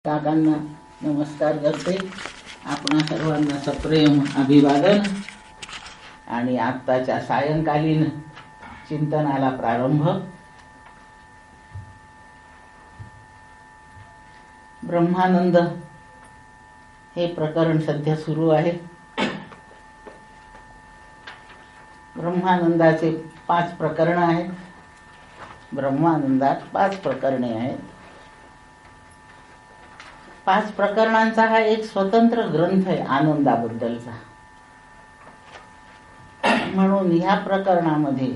काकांना नमस्कार करते. आपणा सर्वांना सप्रेम अभिवादन आणि आत्ताच्या सायंकालीन चिंतनाला प्रारंभ. ब्रह्मानंद हे प्रकरण सध्या सुरू आहे. ब्रह्मानंदाचे 5 प्रकरण आहेत. ब्रह्मानंदात 5 प्रकरणे आहेत. 5 प्रकरणांचा हा एक स्वतंत्र ग्रंथ आहे आनंदाबद्दलचा. म्हणून ह्या प्रकरणामध्ये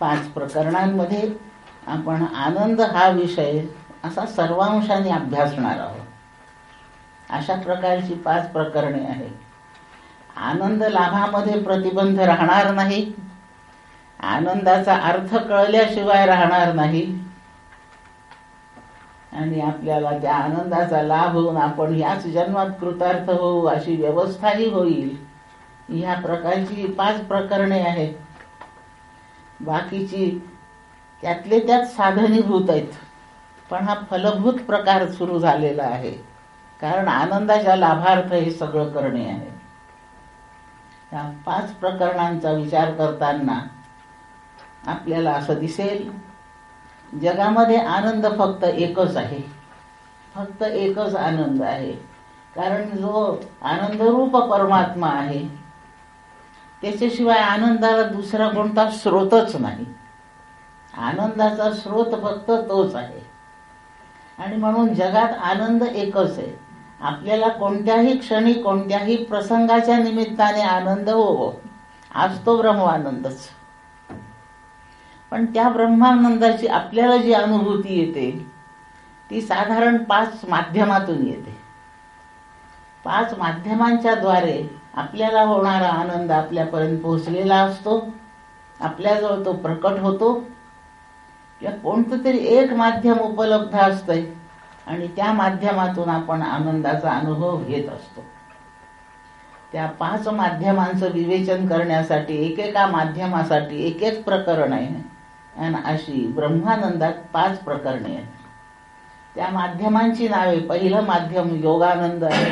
5 प्रकरणांमध्ये आपण आनंद हा विषय असा सर्वांशाने अभ्यासणार आहोत. अशा प्रकारची 5 प्रकरणे आहेत. आनंद लाभामध्ये प्रतिबंध राहणार नाही. आनंदाचा अर्थ कळल्याशिवाय राहणार नाही. आणि आपल्याला त्या आनंदाचा लाभ होऊन आपण याच जन्मात कृतार्थ होऊ अशी व्यवस्थाही होईल. ह्या प्रकारची 5 प्रकरणे आहेत. बाकीची त्यातले त्यात साधनीभूत आहेत, पण हा फलभूत प्रकार सुरू झालेला आहे. कारण आनंदाच्या लाभार्थ हे सगळं करणे आहे. या 5 प्रकरणांचा विचार करताना आपल्याला असं दिसेल, जगामध्ये आनंद फक्त एकच आहे. फक्त एकच आनंद आहे. कारण जो आनंदरूप परमात्मा आहे त्याच्याशिवाय आनंदाला दुसरा कोणता स्रोतच नाही. आनंदाचा स्रोत फक्त तोच आहे. आणि म्हणून जगात आनंद एकच आहे. आपल्याला कोणत्याही क्षणी कोणत्याही प्रसंगाच्या निमित्ताने आनंद हो, आज तो ब्रह्मानंदच. पण त्या ब्रह्मानंदाची आपल्याला जी अनुभूती येते ती साधारण 5 माध्यमातून येते. 5 माध्यमांच्या द्वारे आपल्याला होणारा आनंद आपल्यापर्यंत पोहोचलेला असतो. आपल्याजवळ तो प्रकट होतो. किंवा कोणतं तरी एक माध्यम उपलब्ध असतंय आणि त्या माध्यमातून आपण आनंदाचा अनुभव घेत असतो. त्या 5 माध्यमांचं विवेचन करण्यासाठी एकेका माध्यमासाठी एक प्रकरण आहे. आणि अशी ब्रह्मानंदात 5 प्रकरणे आहेत. त्या माध्यमांची नावे: पहिलं माध्यम योगानंद आहे,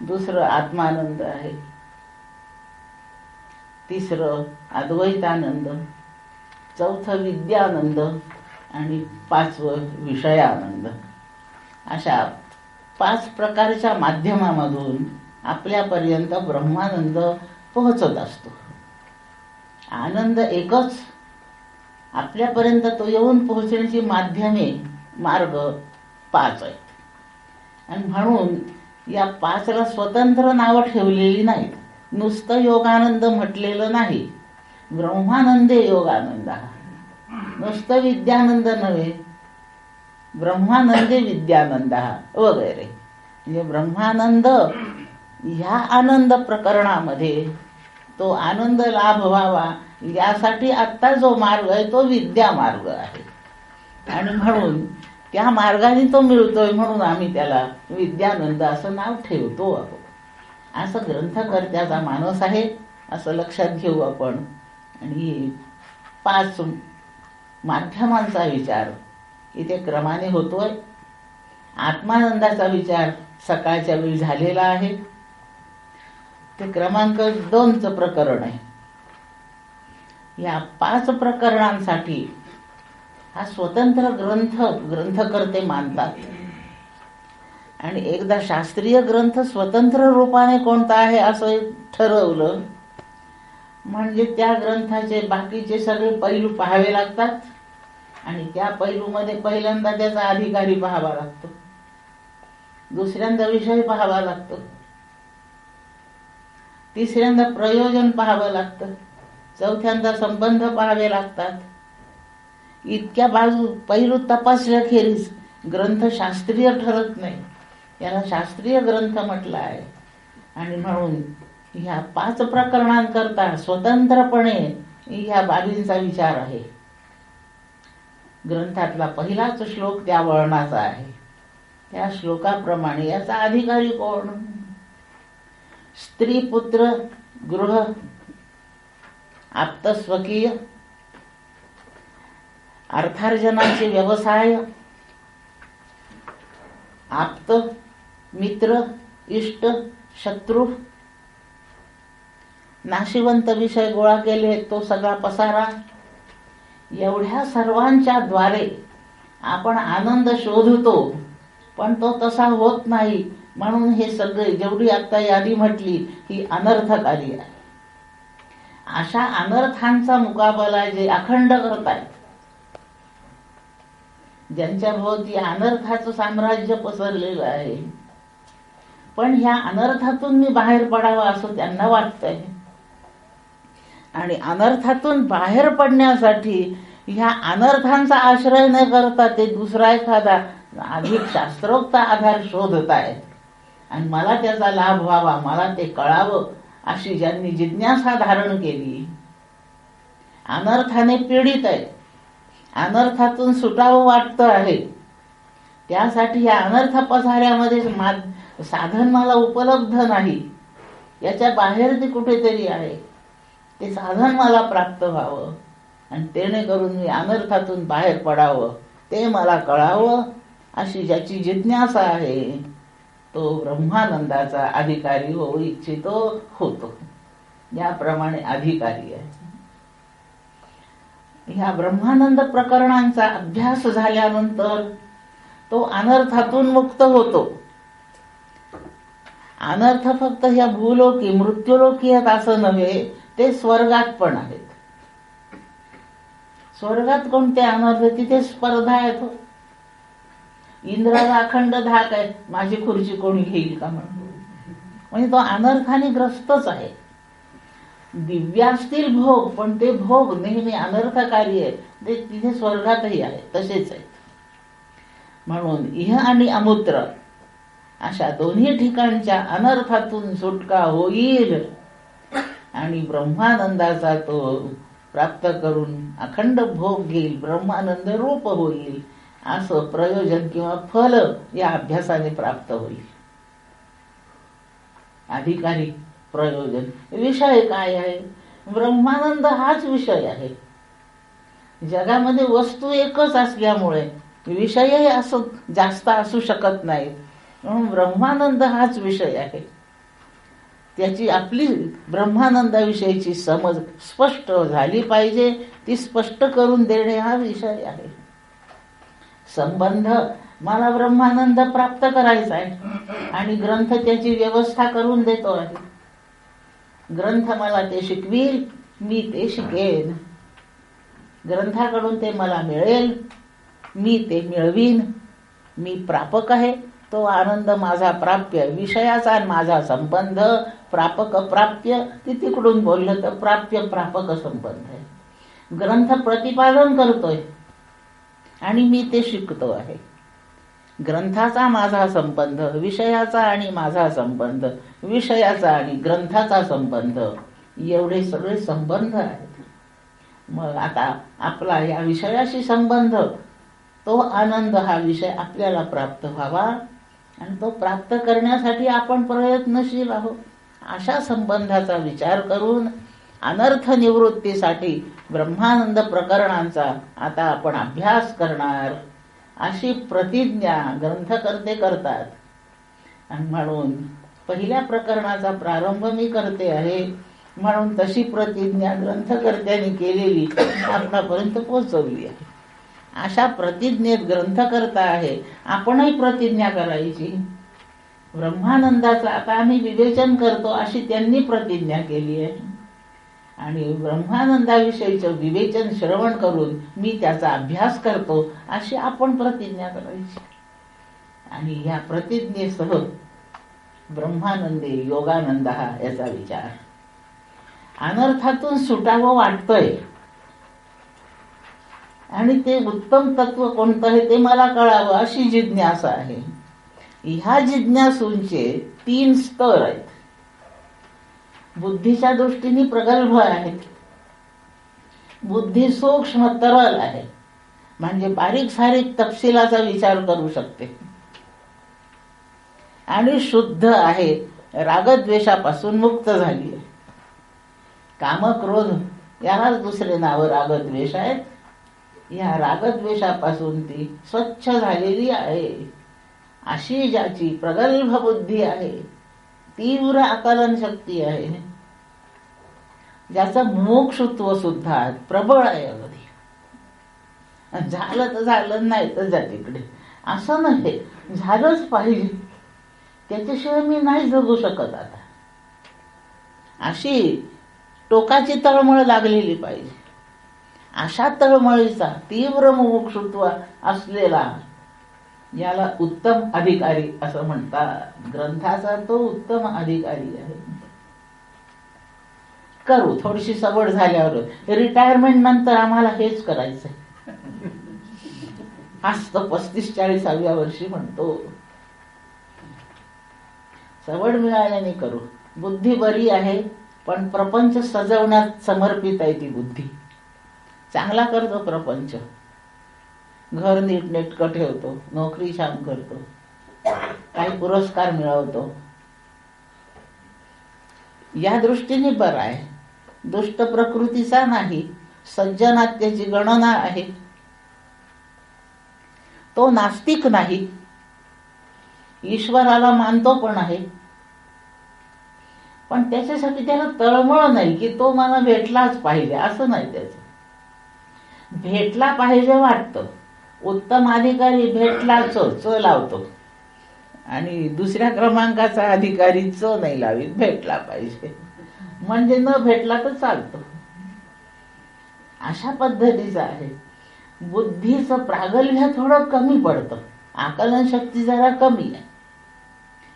दुसरं आत्मानंद आहे, तिसरं अद्वैतानंद, चौथं विद्यानंद आणि 5वं विषयानंद. अशा 5 प्रकारच्या माध्यमामधून आपल्यापर्यंत ब्रह्मानंद पोहोचत असतो. आनंद एकच. आपल्यापर्यंत तो येऊन पोहोचण्याची माध्यमे मार्ग 5 आहेत. आणि म्हणून या 5ला स्वतंत्र नावं ठेवलेली नाहीत. नुसतं योगानंद म्हटलेलं नाही. ब्रह्मानंदे योगानंद, नुसतं विद्यानंद नव्हे, ब्रह्मानंदे विद्यानंद वगैरे. म्हणजे ब्रह्मानंद ह्या आनंद प्रकरणामध्ये तो आनंद लाभ व्हावा यासाठी आत्ता जो मार्ग आहे तो विद्या मार्ग आहे. आणि म्हणून त्या मार्गाने तो मिळतोय म्हणून आम्ही त्याला विद्यानंद असं नाव ठेवतो आहोत. असं ग्रंथकर्त्याचा मानस आहे असं लक्षात घेऊ आपण. आणि 5 माध्यमांचा विचार इथे क्रमाने होतोय. आत्मानंदाचा विचार सकाळच्या वेळी झालेला आहे. ते क्रमांक 2चं प्रकरण आहे. या 5 प्रकरणांसाठी हा स्वतंत्र ग्रंथकर्ते मानतात. आणि एकदा शास्त्रीय ग्रंथ स्वतंत्र रूपाने कोणता आहे असं ठरवलं म्हणजे त्या ग्रंथाचे बाकीचे सगळे पैलू पाहावे लागतात. आणि त्या पैलूमध्ये पहिल्यांदा त्याचा अधिकारी पाहावा लागतो, दुसऱ्यांदा विषय पाहावा लागतो, तिसऱ्यांदा प्रयोजन पाहावं लागतं, चौथ्यांदा संबंध पाहावे लागतात. इतक्या पैलू तपासल्याखेरीज ग्रंथ शास्त्रीय ठरत नाही. याला शास्त्रीय ग्रंथ म्हटलं आहे. आणि म्हणून ह्या 5 प्रकरणांकरता स्वतंत्रपणे ह्या बाबींचा विचार आहे. ग्रंथातला पहिलाच श्लोक त्या वर्णाचा आहे. त्या श्लोकाप्रमाणे याचा अधिकारी कोण? स्त्री, पुत्र, गृह, आप्तस्वकीय, अर्थार्जनाचे व्यवसाय, आप्त, मित्र, इष्ट, शत्रू, नाशिवंत विषय गोळा केले, तो सगळा पसारा. एवढ्या सर्वांच्या द्वारे आपण आनंद शोधतो, पण तो तसा होत नाही. म्हणून हे सगळे जेवढी आता यादी म्हटली ही अनर्थकारी आहे. अशा अनर्थांचा मुकाबला जे अखंड करतायत, ज्यांच्या भोवती अनर्थाचं साम्राज्य पसरलेलं आहे, पण ह्या अनर्थातून मी बाहेर पडावं असं त्यांना वाटतंय. आणि अनर्थातून बाहेर पडण्यासाठी ह्या अनर्थांचा आश्रय न करता ते दुसरा एखादा अधिक शास्त्रोक्त आधार शोधत आहेत. आणि मला त्याचा लाभ व्हावा, मला ते कळावं अशी ज्यांनी जिज्ञासा धारण केली, अनर्थाने पीडित आहे, अनर्थातून सुटावं वाटतं आहे, त्यासाठी या अनर्थ पसाऱ्यामध्ये साधन मला उपलब्ध नाही, याच्या बाहेर ते कुठेतरी आहे, ते साधन मला प्राप्त व्हावं आणि तेणे करून मी अनर्थातून बाहेर पडावं, ते मला कळावं अशी ज्याची जिज्ञासा आहे, तो ब्रह्मानंदाचा अधिकारी होऊ इच्छितो, होतो. याप्रमाणे अधिकारी आहे. ह्या ब्रह्मानंद प्रकरणांचा अभ्यास झाल्यानंतर तो अनर्थातून मुक्त होतो. अनर्थ फक्त ह्या भूलोकी मृत्यूलोकी आहेत असं नव्हे, ते स्वर्गात पण आहेत. स्वर्गात कोणते अनर्थ? तिथे स्पर्धा आहेत. इंद्राला अखंड धाक आहे, माझी खुर्ची कोणी घेईल का म्हणून. म्हणजे तो अनर्थाने ग्रस्तच आहे. दिव्य असतील भोग, पण ते भोग नेहमी अनर्थकारी आहे. ते तिथे स्वर्गातही आहे, तसेच आहेत. म्हणून इह आणि अमूत्र अशा दोन्ही ठिकाणच्या अनर्थातून सुटका होईल आणि ब्रह्मानंदाचा तो प्राप्त करून अखंड भोग घेईल, ब्रह्मानंद रूप होईल, असं प्रयोजन किंवा फल या अभ्यासाने प्राप्त होईल. अधिकारी प्रयोजन. विषय काय आहे? ब्रह्मानंद हाच विषय आहे. जगामध्ये वस्तू एकच असल्यामुळे विषयही असं जास्त असू शकत नाही. म्हणून ब्रह्मानंद हाच विषय आहे. त्याची आपली ब्रह्मानंदाविषयीची समज स्पष्ट झाली पाहिजे, ती स्पष्ट करून देणे हा विषय आहे. संबंध, मला ब्रह्मानंद प्राप्त करायचा आहे आणि ग्रंथ त्याची व्यवस्था करून देतो आहे. ग्रंथ मला ते शिकवील, मी ते शिकेन. ग्रंथाकडून ते मला मिळेल, मी ते मिळवीन. मी प्रापक आहे, तो आनंद माझा प्राप्य. विषयाचा आणि माझा संबंध प्रापक प्राप्य, ती तिकडून बोललं तर प्राप्य प्रापक संबंध आहे. ग्रंथ प्रतिपादन करतोय आणि मी ते शिकतो आहे. ग्रंथाचा माझा संबंध, विषयाचा आणि माझा संबंध, विषयाचा आणि ग्रंथाचा संबंध, एवढे सगळे संबंध आहेत. मग आता आपला या विषयाशी संबंध, तो आनंद हा विषय आपल्याला प्राप्त व्हावा आणि तो प्राप्त करण्यासाठी आपण प्रयत्नशील आहोत. अशा संबंधाचा विचार करून अनर्थ निवृत्तीसाठी ब्रह्मानंद प्रकरणांचा आता आपण अभ्यास करणार, अशी प्रतिज्ञा ग्रंथकर्ते करतात. आणि म्हणून पहिल्या प्रकरणाचा प्रारंभ मी करते आहे, म्हणून तशी प्रतिज्ञा ग्रंथकर्त्यांनी केलेली आपणापर्यंत पोहोचवली आहे. अशा प्रतिज्ञेत ग्रंथकर्ता आहे, आपणही प्रतिज्ञा करायची. ब्रह्मानंदाचं आता आम्ही विवेचन करतो अशी त्यांनी प्रतिज्ञा केली आहे. आणि ब्रह्मानंदाविषयीचं विवेचन श्रवण करून मी त्याचा अभ्यास करतो अशी आपण प्रतिज्ञा करायची. आणि या प्रतिज्ञेसह ब्रह्मानंदे योगानंद हा याचा विचार. अनर्थातून सुटावं वाटतंय आणि ते उत्तम तत्व कोणतं आहे ते मला कळावं अशी जिज्ञासा आहे. ह्या जिज्ञासूंचे 3 स्तर आहेत. बुद्धीच्या दृष्टीने प्रगल्भ आहेत. बुद्धी सूक्ष्म तरल आहे, म्हणजे बारीक सारीक तपशिलाचा विचार करू शकते. आणि शुद्ध आहे, रागद्वेषापासून मुक्त झाली आहे. काम क्रोध यालाच दुसरे नाव रागद्वेष आहेत. या रागद्वेषापासून ती स्वच्छ झालेली आहे. अशी ज्याची प्रगल्भ बुद्धी आहे, तीव्र आकलन शक्ती आहे, ज्याचं मोक्षत्व सुद्धा प्रबळ आहे अगदी, झालं तर झालं, नाही तर जा तिकडे, असं नाही, झालंच पाहिजे, त्याच्याशिवाय मी नाही जगू शकत आता, अशी टोकाची तळमळ लागलेली पाहिजे. अशा तळमळीचा तीव्र मुमुक्षुत्व असलेला याला उत्तम अधिकारी असं म्हणतात. ग्रंथाचा तो उत्तम अधिकारी आहे. करू थोडीशी सवड झाल्यावर, रिटायरमेंट नंतर आम्हाला हेच करायचंय, आज तो 35-40व्या वर्षी म्हणतो. सवड मिळाल्याने करू. बुद्धी बरी आहे, पण प्रपंच सजवण्यात समर्पित आहे ती बुद्धी. चांगला करतो प्रपंच, घर नीटनेटकं ठेवतो, नोकरी छान करतो, काही पुरस्कार मिळवतो, या दृष्टीने बरा आहे. दुष्ट प्रकृतीचा नाही, सज्जनात त्याची गणना आहे. तो नास्तिक नाही, ईश्वराला मानतो पण आहे, पण त्याच्यासाठी त्याला तळमळ नाही की तो मला भेटलाच पाहिजे, असं नाही. त्याचं भेटला पाहिजे वाटतं. उत्तम अधिकारी भेटला च लावतो, आणि दुसऱ्या क्रमांकाचा अधिकारी च नाही लावीत, भेटला पाहिजे, म्हणजे न भेटला तर चालतो, अशा पद्धतीचं आहे. बुद्धीचं प्रागल्भ्य थोडं कमी पडतं, आकलन शक्ती जरा कमी आहे.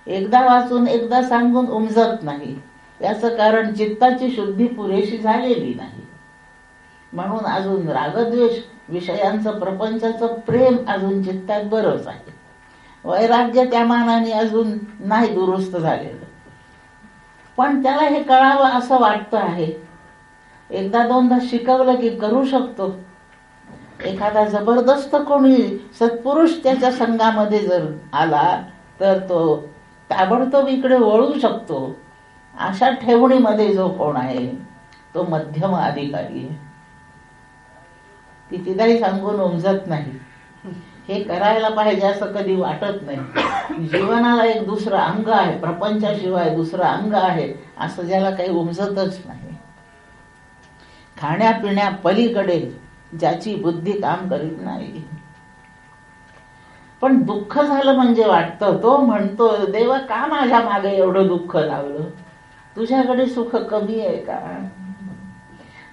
एकदा वाचून एकदा सांगून उमजत नाही. याचं कारण चित्ताची शुद्धी पुरेशी झालेली नाही. म्हणून अजून रागद्वेष, विषयांचं, प्रपंचाचं प्रेम अजून चित्तात बरंच आहे. वैराग्य त्या मानाने अजून नाही दुरुस्त झालेलं, पण त्याला हे कळावं असं वाटतं आहे. एकदा दोनदा शिकवलं की करू शकतो. एखादा जबरदस्त कोणी सत्पुरुष त्याच्या संघामध्ये जर आला तर तो ताबडतोब इकडे वळू शकतो. अशा ठेवणीमध्ये जो कोण आहे तो मध्यम अधिकारी आहे. कितीदाही सांगून उमजत नाही. हे करायला पाहिजे असं कधी वाटत नाही. जीवनाला एक दुसरं अंग आहे, प्रपंचाशिवाय दुसरं अंग आहे असं ज्याला काही उमजतच नाही. खाण्यापिण्या पलीकडे ज्याची बुद्धी काम करीत नाही. पण दुःख झालं म्हणजे वाटतं, तो म्हणतो देवा का माझ्या मागे एवढं दुःख लावलं, तुझ्याकडे सुख कमी आहे का.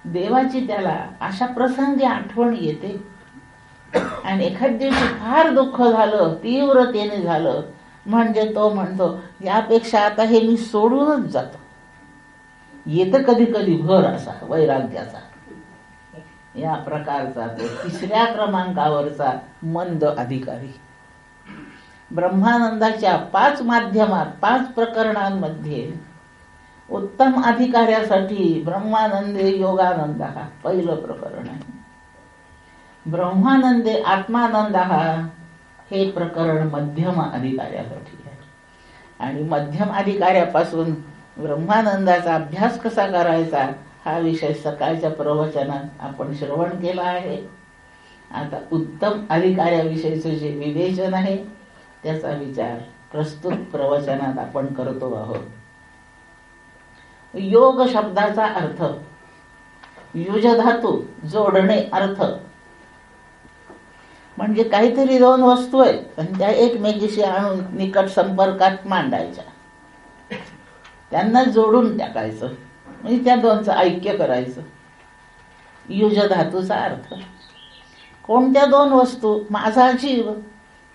देवाची त्याला अशा प्रसंगी आठवण येते. आणि एखाद दिवशी फार दुःख झालं, तीव्रतेने झालं, म्हणजे तो म्हणतो यापेक्षा आता हे मी सोडूनच जातो. येतं कधी कधी भर असा वैराग्याचा. या प्रकारचा तो तिसऱ्या क्रमांकावरचा मंद अधिकारी. ब्रह्मानंदाच्या 5 माध्यमात 5 प्रकरणांमध्ये उत्तम अधिकाऱ्यासाठी ब्रह्मानंदे योगानंद हा पहिलं प्रकरण आहे. ब्रह्मानंदे आत्मानंद हे प्रकरण मध्यम अधिकाऱ्यासाठी आहे. आणि मध्यम अधिकाऱ्यापासून ब्रह्मानंदाचा अभ्यास कसा करायचा हा विषय सकाळच्या प्रवचनात आपण श्रवण केला आहे. आता उत्तम अधिकाऱ्याविषयीचं जे विवेचन आहे त्याचा विचार प्रस्तुत प्रवचनात आपण करतो आहोत. योग शब्दाचा अर्थ युज धातू, जोडणे, अर्थ म्हणजे काहीतरी 2 वस्तू आहेत आणि त्या एकमेकीशी आणून निकट संपर्कात मांडायच्या, त्यांना जोडून टाकायचं, म्हणजे त्या 2चं ऐक्य करायचं. युज धातूचा अर्थ कोणत्या 2 वस्तू, माझा जीव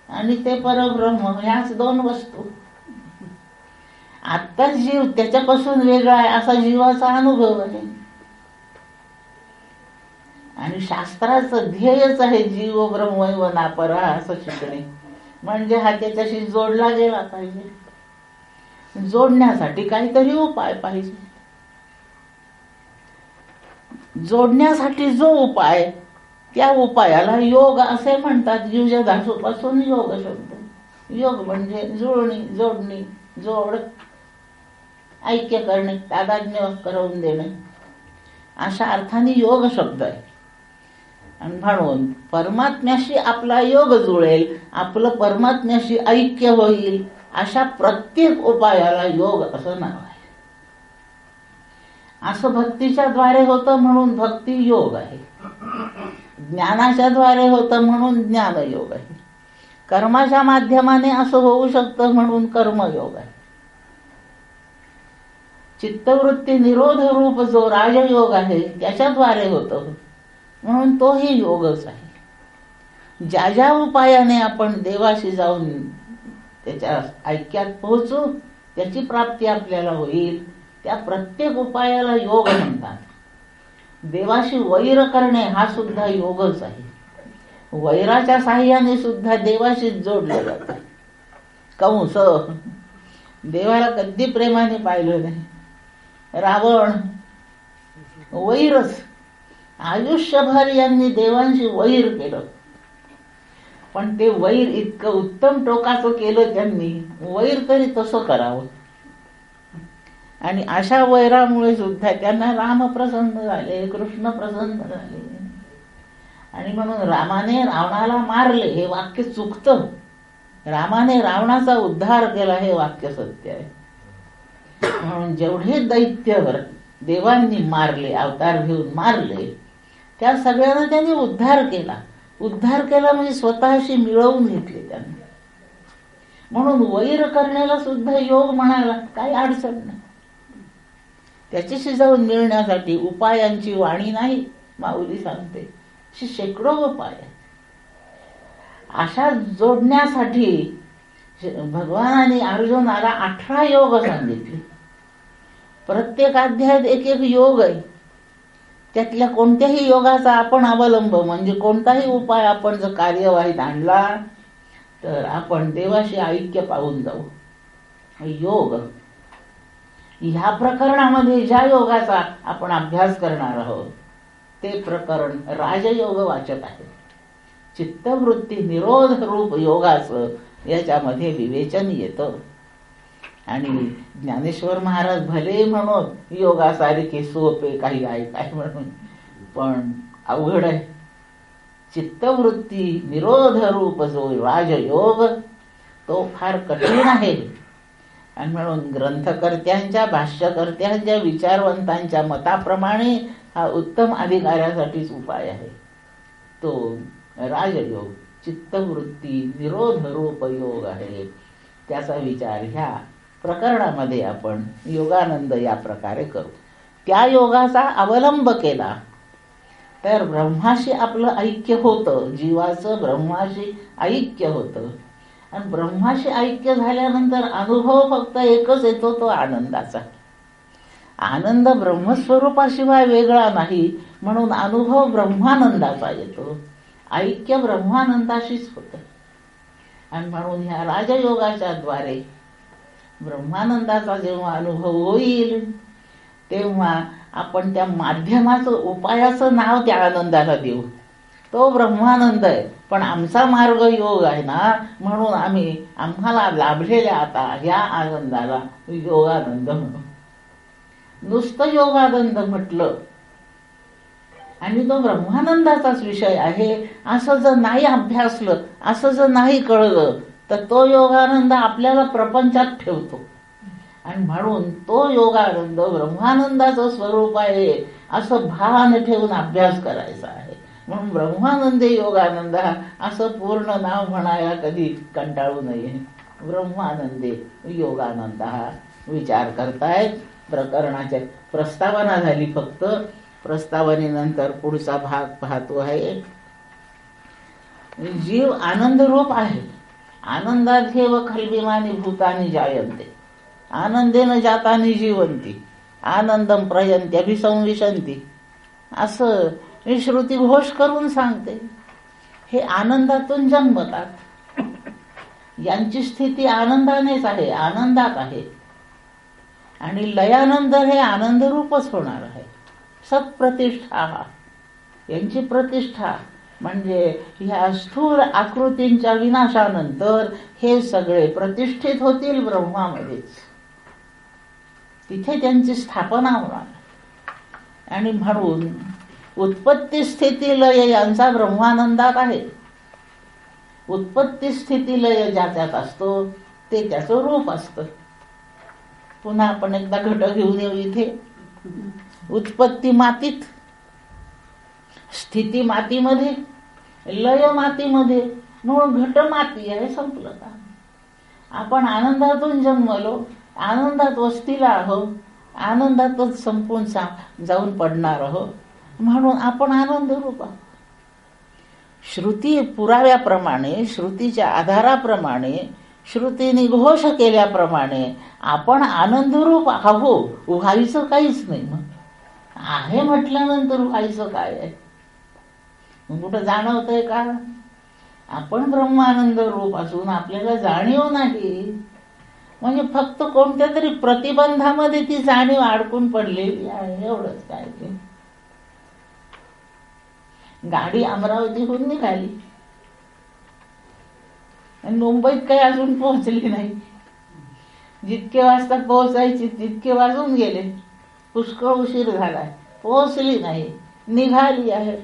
आणि ते परब्रह्म, ह्याच 2 वस्तू. आत्ताच जीव त्याच्यापासून वेगळा आहे असा जीवाचा अनुभव आहे. आणि शास्त्राचं ध्येयच आहे जीव ब्रह्मैव नापरा असं शिकणे. म्हणजे हा त्याच्याशी जोडला गेला पाहिजे. जोडण्यासाठी काहीतरी उपाय पाहिजे. जोडण्यासाठी जो उपाय, त्या उपायाला योग असे म्हणतात. युज धातूपासून योग शब्द. योग म्हणजे जुळणी, जोडणी, जोड, ऐक्य करणे, तादात्म्य करून देणे, अशा अर्थाने योग शब्द आहे. आणि म्हणून परमात्म्याशी आपला योग जुळेल, आपलं परमात्म्याशी ऐक्य होईल, अशा प्रत्येक उपायाला योग असं नाव आहे. असं भक्तीच्या द्वारे होतं म्हणून भक्ती योग आहे, ज्ञानाच्या द्वारे होतं म्हणून ज्ञानयोग आहे, कर्माच्या माध्यमाने असं होऊ शकतं म्हणून कर्मयोग आहे. चित्तवृत्ती निरोध रूप जो राजयोग आहे त्याच्याद्वारे होतं म्हणून तोही योगच आहे. ज्या ज्या उपायाने आपण देवाशी जाऊन त्याच्या ऐक्यात पोहोचू, त्याची प्राप्ती आपल्याला होईल, त्या प्रत्येक उपायाला योग म्हणतात. देवाशी वैर करणे हा सुद्धा योगच आहे. वैराच्या साह्याने सुद्धा देवाशी जोडलं जातं. कंस देवाला कधी प्रेमाने पाहिलं नाही. रावण वैरच, आयुष्यभर यांनी देवांशी वैर केलं, पण ते वैर इतकं उत्तम टोकाचं केलं त्यांनी. वैर तरी तसं करावं, आणि अशा वैरामुळे सुद्धा त्यांना राम प्रसन्न झाले, कृष्ण प्रसन्न झाले. आणि म्हणून रामाने रावणाला मारले हे वाक्य चुकतं. रामाने रावणाचा उद्धार केला हे वाक्य सत्य आहे. म्हणून जेवढे दैत्य देवांनी मारले, अवतार घेऊन मारले, त्या सगळ्यांना त्यांनी उद्धार केला. उद्धार केला म्हणजे स्वतःशी मिळवून घेतले त्यांनी. म्हणून वैर करण्याला सुद्धा योग म्हणायला काही अडचण नाही. त्याच्याशी जाऊन मिळण्यासाठी उपायांची वाणी नाही, माऊली सांगते, अशी शेकडो उपाय. अशा जोडण्यासाठी भगवानाने अर्जुनाला 18 योग सांगितले. प्रत्येक अध्यायात एक एक योग आहे. त्यातल्या कोणत्याही योगाचा आपण अवलंब म्हणजे कोणताही उपाय आपण जर कार्यवाहीत आणला तर आपण देवाशी ऐक्य पाहून जाऊ. योग ह्या प्रकरणामध्ये ज्या योगाचा आपण अभ्यास करणार आहोत ते प्रकरण राजयोग वाचक आहे. चित्तवृत्ती निरोध रूप योगाचं याच्यामध्ये विवेचन येतं. आणि ज्ञानेश्वर महाराज भले म्हणून योगासारखे सोपे काही आहे काय म्हणून, पण अवघड आहे. चित्तवृत्ती निरोध रूप जो राजयोग तो फार कठीण आहे. आणि म्हणून ग्रंथकर्त्यांच्या, भाष्यकर्त्यांच्या, विचारवंतांच्या मताप्रमाणे हा उत्तम अधिकाऱ्यासाठीच उपाय आहे. तो राजयोग चित्तवृत्ती निरोध रूप योग आहे. त्याचा विचार ह्या प्रकरणामध्ये आपण योगानंद या प्रकारे करू. त्या योगाचा अवलंब केला तर ब्रह्माशी आपलं ऐक्य होतं, जीवाचं ब्रह्माशी ऐक्य होतं. आणि ब्रह्माशी ऐक्य झाल्यानंतर अनुभव फक्त एकच येतो, तो आनंदाचा. आनंद ब्रह्मस्वरूपाशिवाय वेगळा नाही, म्हणून अनुभव ब्रह्मानंदाचा येतो. ऐक्य ब्रह्मानंदाशीच होतं. आणि म्हणून ह्या राजयोगाच्या द्वारे ब्रह्मानंदाचा जेव्हा अनुभव होईल तेव्हा आपण त्या माध्यमाचं, उपायाचं नाव त्या आनंदाला देऊ. तो ब्रह्मानंद आहे, पण आमचा मार्ग योग आहे ना, म्हणून आम्हाला लाभलेल्या आता ह्या आनंदाला योगानंद म्हणू. नुसतं योगानंद म्हटलं आणि तो ब्रह्मानंदाचाच विषय आहे असं जर नाही अभ्यासलं, असं जर नाही कळलं तर तो योगानंद आपल्याला प्रपंचात ठेवतो. आणि म्हणून तो योगानंद ब्रह्मानंदाचं स्वरूप आहे असं भान ठेवून अभ्यास करायचा आहे. म्हणून ब्रह्मानंदे योगानंद असं पूर्ण नाव म्हणायला कधी कंटाळू नये. ब्रह्मानंदे योगानंद हा विचार करतायत. प्रकरणाच्या प्रस्तावना झाली, फक्त प्रस्तावनेनंतर पुढचा भाग पाहतो आहे. जीव आनंद रूप आहे. आनंदाध्येव खल्विमानी भूतानी जायन्ते, आनंदेन जातानी जीवंती, आनंदम प्रयन्ति अभिसंविशन्ति, असं ही श्रुती घोष करून सांगते. हे आनंदातून जन्मतात. यांची स्थिती आनंदानेच आहे, आनंदात आहे. आणि लयानंद हे आनंदरूपच होणार आहे. सत्प्रतिष्ठा यांची प्रतिष्ठा म्हणजे ह्या स्थूल आकृतींच्या विनाशानंतर हे सगळे प्रतिष्ठित होतील ब्रह्मामध्येच. तिथे त्यांची स्थापना होणार. आणि म्हणून उत्पत्ती स्थिती लय यांचा ब्रह्मानंदात आहे. उत्पत्ती स्थिती लय ज्याच्यात असतो ते त्याचं रूप असतं. पुन्हा आपण एकदा घट घेऊन येऊ इथे. उत्पत्ती मातीत, स्थिती मातीमध्ये, लय मातीमध्ये, म्हणून घट माती आहे, संपलं का. आपण आनंदातून जन्मलो, आनंदात वस्तीला आहोत, आनंदातच संपून जाऊन पडणार आहोत, म्हणून आपण आनंद रूप आहोत. श्रुती पुराव्याप्रमाणे, श्रुतीच्या आधाराप्रमाणे, श्रुतीने घोष केल्याप्रमाणे आपण आनंदरूप आहोत. व्हायचं काहीच नाही. मग आहे म्हटल्यानंतर व्हायचं काय आहे? कुठं जाणवतंय का? आपण ब्रह्मानंद रूप असून आपल्याला जाणीव नाही. म्हणजे फक्त कोणत्या तरी प्रतिबंधामध्ये ती जाणीव अडकून पडलेली आहे, एवढंच काय ते. गाडी अमरावतीहून निघाली आणि मुंबईत काही अजून पोहोचली नाही. जितके वाजता पोहोचायची तितके वाजून गेले. पुष्कळ उशीर झालाय, पोहोचली नाही. निघाली आहे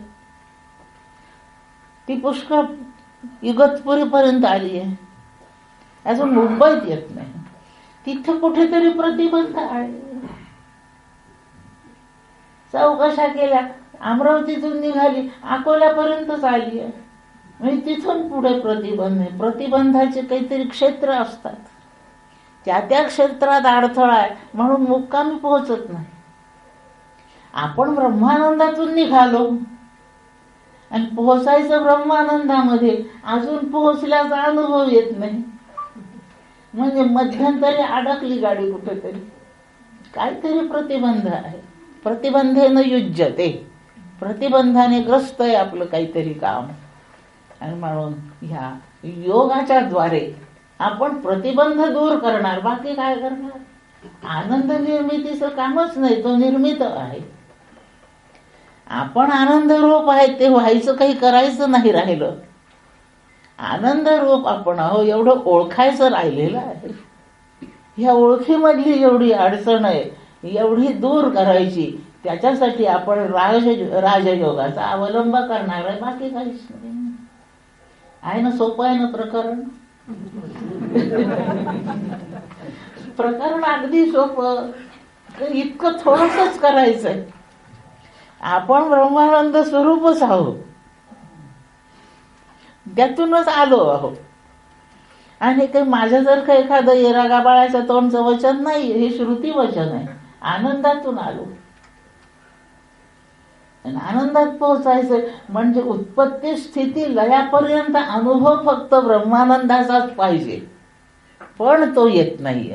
ती, पुष्कळ इगतपुरीपर्यंत आली आहे, अजून मुंबईत येत नाही. तिथे कुठेतरी प्रतिबंध आहे. चौकशा केल्या, अमरावतीतून निघाली, अकोल्यापर्यंतच आली आहे. म्हणजे तिथून पुढे प्रतिबंध आहे. प्रतिबंधाचे काहीतरी क्षेत्र असतात, त्या त्या क्षेत्रात अडथळा आहे, म्हणून मुक्कामी पोहोचत नाही. आपण ब्रह्मानंदातून निघालो आणि पोहोचायचं ब्रह्मानंदामध्ये, अजून पोहोचल्याचा अनुभव येत नाही. म्हणजे मध्यंतरी अडकली गाडी कुठेतरी. काहीतरी प्रतिबंध आहे. प्रतिबंधेनं युज्यते, प्रतिबंधाने ग्रस्त आहे आपलं काहीतरी काम. आणि म्हणून ह्या योगाच्या द्वारे आपण प्रतिबंध दूर करणार. बाकी काय करणार? आनंद निर्मितीचं कामच नाही, तो निर्मित आहे. आपण आनंद रूप आहे, ते व्हायचं काही करायचं नाही राहिलं. आनंद रूप आपण आहो एवढं ओळखायचं राहिलेलं आहे. ह्या ओळखीमधली एवढी अडचण आहे, एवढी दूर करायची, त्याच्यासाठी आपण राजयोगाचा अवलंब करणार आहे. बाकी काहीच नाही. आहे ना, सोपं आहे ना प्रकरण. प्रकरण अगदी सोपं. इतकं थोडंसंच करायचंय. आपण ब्रह्मानंद स्वरूपच आहोत, त्यातूनच आलो आहोत. आणि काही माझ्यासारखं एखादं येरागा बाळाच्या तोंडचं वचन नाही, हे श्रुती वचन आहे. आनंदातून आलो, आनंदात पोहोचायचं. म्हणजे उत्पत्ती स्थिती लयापर्यंत अनुभव फक्त ब्रह्मानंदाचाच पाहिजे, पण तो येत नाहीये.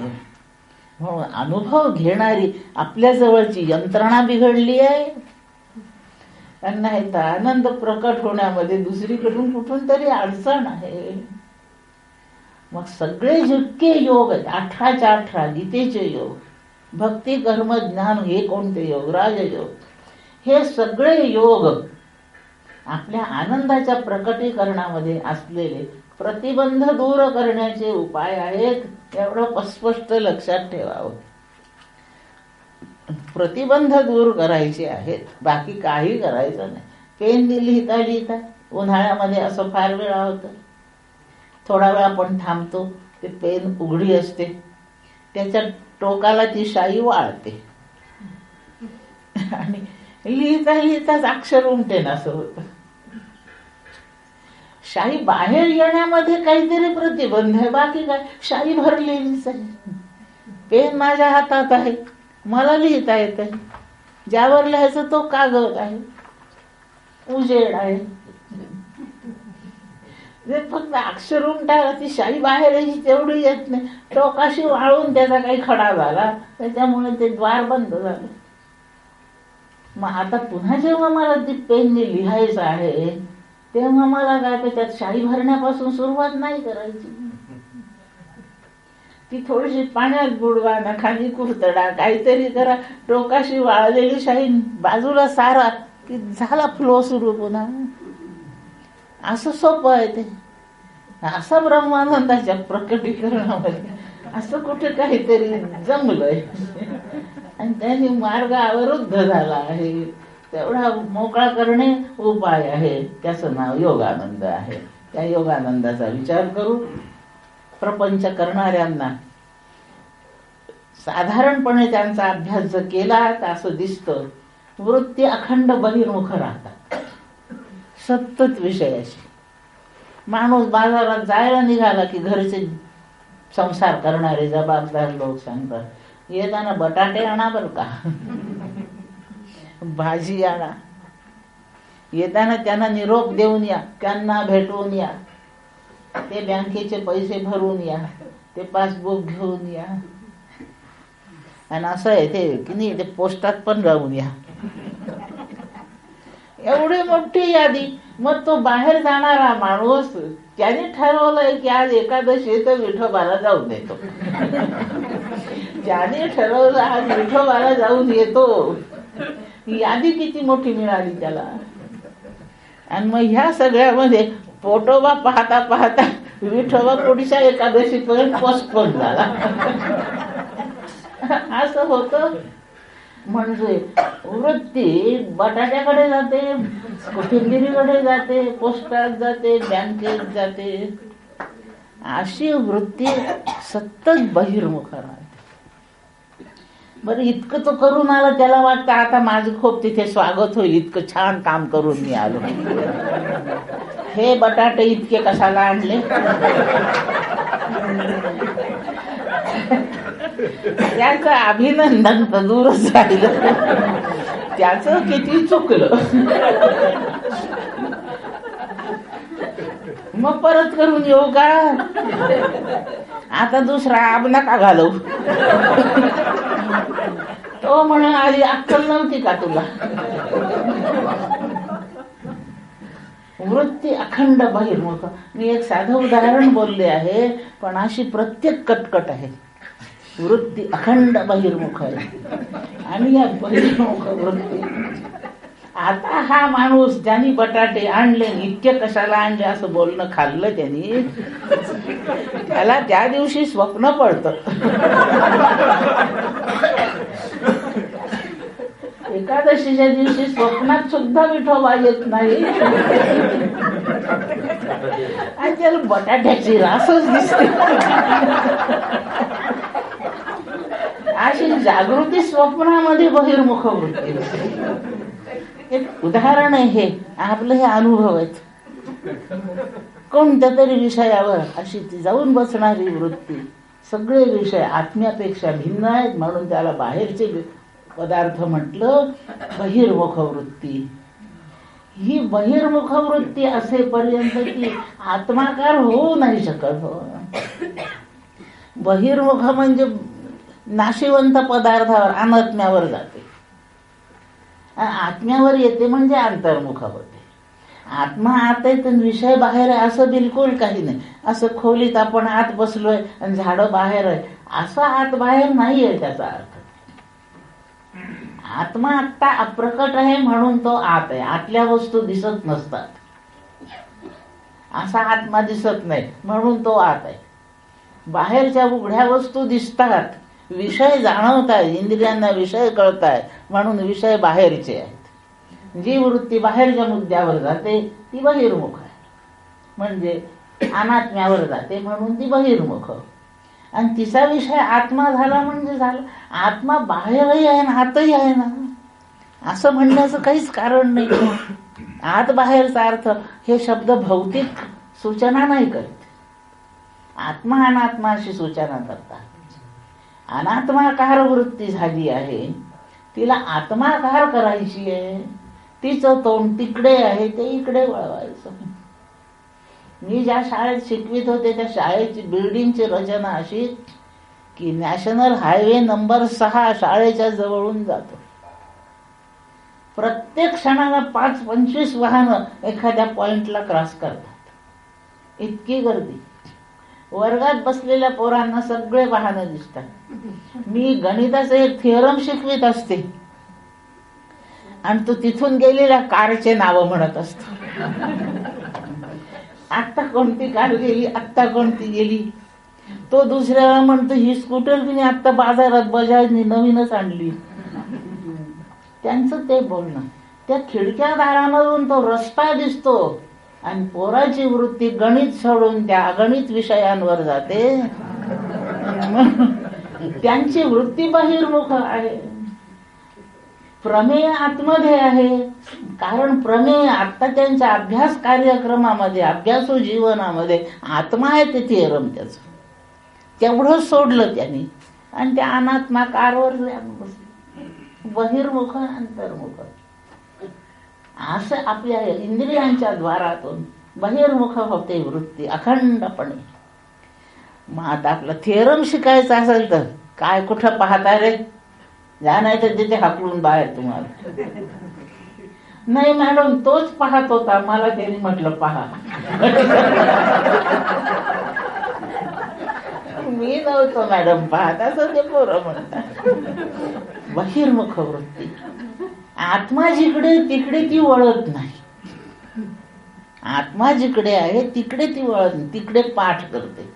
म्हणून अनुभव घेणारी आपल्या जवळची यंत्रणा बिघडली आहे. नाही तर आनंद प्रकट होण्यामध्ये दुसरीकडून कुठून तरी अडचण आहे. मग सगळे जितके योग आहेत, 18च्या 18 गीतेचे योग, भक्ती कर्म ज्ञान, हे कोणते योग? राजयोग. हे सगळे योग आपल्या आनंदाच्या प्रकटीकरणामध्ये असलेले प्रतिबंध दूर करण्याचे उपाय आहेत. एवढं स्पष्ट लक्षात ठेवावं. प्रतिबंध दूर करायचे आहेत, बाकी काही करायचं नाही. पेन लिहिता लिहिता उन्हाळ्यामध्ये असं फार वेळा होतं. थोडा वेळ आपण थांबतो, ते पेन उघडी असते, त्याच्या टोकाला ती शाई वाळते आणि लिहिता लिहिताच अक्षर उमटेन असं होतं. शाई बाहेर येण्यामध्ये काहीतरी प्रतिबंध आहे, बाकी काय. शाई भरलेलीच आहे. पेन माझ्या हातात आहे, मला लिहिता येत आहे. ज्यावर लिहायचं तो कागद आहे, उजेड आहे. फक्त अक्षर उमटायला ती शाई बाहेर तेवढी येत नाही. टोकाशी वाळून त्याचा काही खडा झाला, त्याच्यामुळे ते द्वार बंद झालं. मग आता पुन्हा जेव्हा मला ती पेनने लिहायचं आहे, तेव्हा मला काय, त्यात शाई भरण्यापासून सुरुवात नाही करायची. ती थोडीशी पाण्यात बुडवा ना, खाली कुरतडा, काहीतरी करा. टोकाशी वाळलेली शाई बाजूला सारा की झाला फ्लो सुरू पुन्हा. असं सोपं आहे ते. असं ब्रह्मानंदाच्या प्रकटीकरणामध्ये असं कुठे काहीतरी जमलंय आणि त्यांनी मार्ग अवरुद्ध झाला आहे. तेवढा मोकळा करणे उपाय आहे. त्याचं नाव योगानंद आहे. त्या योगानंदाचा विचार करू. प्रपंच करणाऱ्यांना साधारणपणे त्यांचा अभ्यास जर केला तर असं दिसतं, वृत्ती अखंड बहिर्मुख राहतात सतत विषयाशी. माणूस बाजारात जायला निघाला की घरचे संसार करणारे जबाबदार लोक सांगतात, येताना बटाटे आणा बरं का, भाजी आणा. येताना त्यांना निरोप देऊन या, त्यांना भेटून या, ते बँकेचे पैसे भरून या, ते पासबुक घेऊन या. आणि असं आहे ते की नाही, ते पोस्टात पण जाऊन या. एवढी मोठी यादी. मग तो बाहेर जाणारा माणूस त्याने ठरवलंय की आज एकादशी तर विठोबाला जाऊन येतो. ज्याने ठरवलं आज विठोबाला जाऊन येतो, यादी किती मोठी मिळाली त्याला. आणि मग ह्या सगळ्यामध्ये पोटोबा पाहता पाहता विठोबा पुढच्या एकादशीपर्यंत पोस्टपोन झाला. असं होतं. म्हणजे वृत्ती बटाट्याकडे जाते, कोथिंबिरीकडे जाते, पोस्टात जाते, बँकेत जाते. अशी वृत्ती सतत बहिर्मुख राहते. बरं, इतकं तो करून आला, त्याला वाटतं आता माझं खूप तिथे स्वागत होईल, इतकं छान काम करून मी आलो. हे बटाटे इतके कशाला आणले, त्याचं अभिनंदन तर दूरच राहिलं, त्याचं किती चुकलं. मग परत करून येऊ का, आता दुसरा आब नका घालू. तो म्हणे आधी अक्कल नव्हती का तुला. वृत्ती अखंड बहिर्मुख. मी एक साधं उदाहरण बोलले आहे, पण अशी प्रत्येक कटकट आहे. वृत्ती अखंड बहिर्मुख आहे. आणि या बहिर्मुख वृत्ती, आता हा माणूस ज्यांनी बटाटे आणले, इतके कशाला आणले असं बोलणं खाल्लं त्यांनी, त्याला त्या दिवशी स्वप्न पडतं. एकादशीच्या दिवशी स्वप्नात सुद्धा विठोबा येत नाही, आणि त्याला बटाट्याची रासच दिसते. अशी जागृती स्वप्नामध्ये बहिर्मुख वृत्ती. एक उदाहरण आहे हे, आपलं हे अनुभव आहेत. कोणत्या तरी विषयावर अशी ती जाऊन बसणारी वृत्ती. सगळे विषय आत्म्यापेक्षा भिन्न आहेत म्हणून त्याला बाहेरचे पदार्थ म्हटलं बहिर्मुख वृत्ती. ही बहिर्मुख वृत्ती असेपर्यंत ती आत्माकार होऊ नाही शकत. हो, बहिर्मुख म्हणजे नाशिवंत पदार्थावर, अनात्म्यावर जाते. आत्म्यावर येते म्हणजे अंतर्मुख होते. आत्मा आत आहे तर विषय बाहेर आहे असं बिलकुल काही नाही. असं खोलीत आपण आत बसलोय आणि झाडं बाहेर आहे असं आत बाहेर नाही आहे त्याचा अर्थ. आत्मा आत्ता अप्रकट आहे म्हणून तो आत आहे. आतल्या वस्तू दिसत नसतात, असा आत्मा दिसत नाही म्हणून तो आत आहे. बाहेरच्या उघड्या वस्तू दिसतात, विषय जाणवतात, इंद्रियांना विषय कळताय म्हणून विषय बाहेरचे आहेत. जी वृत्ती बाहेरच्या मुद्द्यावर जाते ती बहिर्मुख आहे, म्हणजे अनात्म्यावर जाते म्हणून ती बहिर्मुख. आणि तिचा विषय आत्मा झाला म्हणजे झाला. आत्मा बाहेरही आहे ना आतही आहे ना, असं म्हणण्याचं काहीच कारण नाही. आत बाहेरचा अर्थ हे शब्द भौतिक सूचना नाही करत. आत्मा अनात्मा अशी सूचना करतात. अनात्माकार वृत्ती झाली आहे, तिला आत्माकार करायची आहे. तिचं तोंड तिकडे आहे ते इकडे वळवायचं. मी ज्या शाळेत शिकवित होते त्या शाळेची बिल्डिंगची रचना अशी की नॅशनल हायवे नंबर 6 शाळेच्या जवळून जातो. प्रत्येक क्षणाला 5-25 वाहनं एखाद्या पॉइंटला क्रॉस करतात. इतकी गर्दी. वर्गात बसलेल्या पोरांना सगळे वाहनं दिसतात. मी गणिताचं एक थिअरम शिकवित असते आणि तो तिथून गेलेल्या कारचे नाव म्हणत असतो. आत्ता कोणती कार गेली, आत्ता कोणती गेली. तो दुसऱ्याला म्हणतो ही स्कूटर तिने आत्ता बाजारात बजाजने नवीनच आणली. त्यांचं ते बोलणं. त्या खिडक्या दारामधून तो रस्ता दिसतो आणि पोराची वृत्ती गणित सोडून त्या अगणित विषयांवर जाते. त्यांची वृत्ती बहिर्मुख आहे. प्रमेय आतमध्ये आहे. कारण प्रमेय आता त्यांच्या अभ्यास कार्यक्रमामध्ये, अभ्यासू जीवनामध्ये आत्मा आहे ते थिअरम त्याचं तेवढं सोडलं त्यांनी आणि त्या अनात्माकारवर बहिर्मुख अंतर्मुख असं आपल्या इंद्रियांच्या द्वारातून बहिर्मुख होते वृत्ती अखंडपणे. मग आता आपला थिअरम शिकायचा असेल तर काय कुठं पाहता रे, जा नाही तर तिथे हाकलून बाहेर तुम्हाला. नाही मॅडम तोच पाहत होता, मला त्यांनी म्हटलं पहा. मी नव्हतो मॅडम पाहत असं ते पोरं म्हणतात. बहिर्मुख वृत्ती. आत्मा जिकडे तिकडे ती वळत नाही. आत्मा जिकडे आहे तिकडे ती वळत नाही, तिकडे पाठ करते.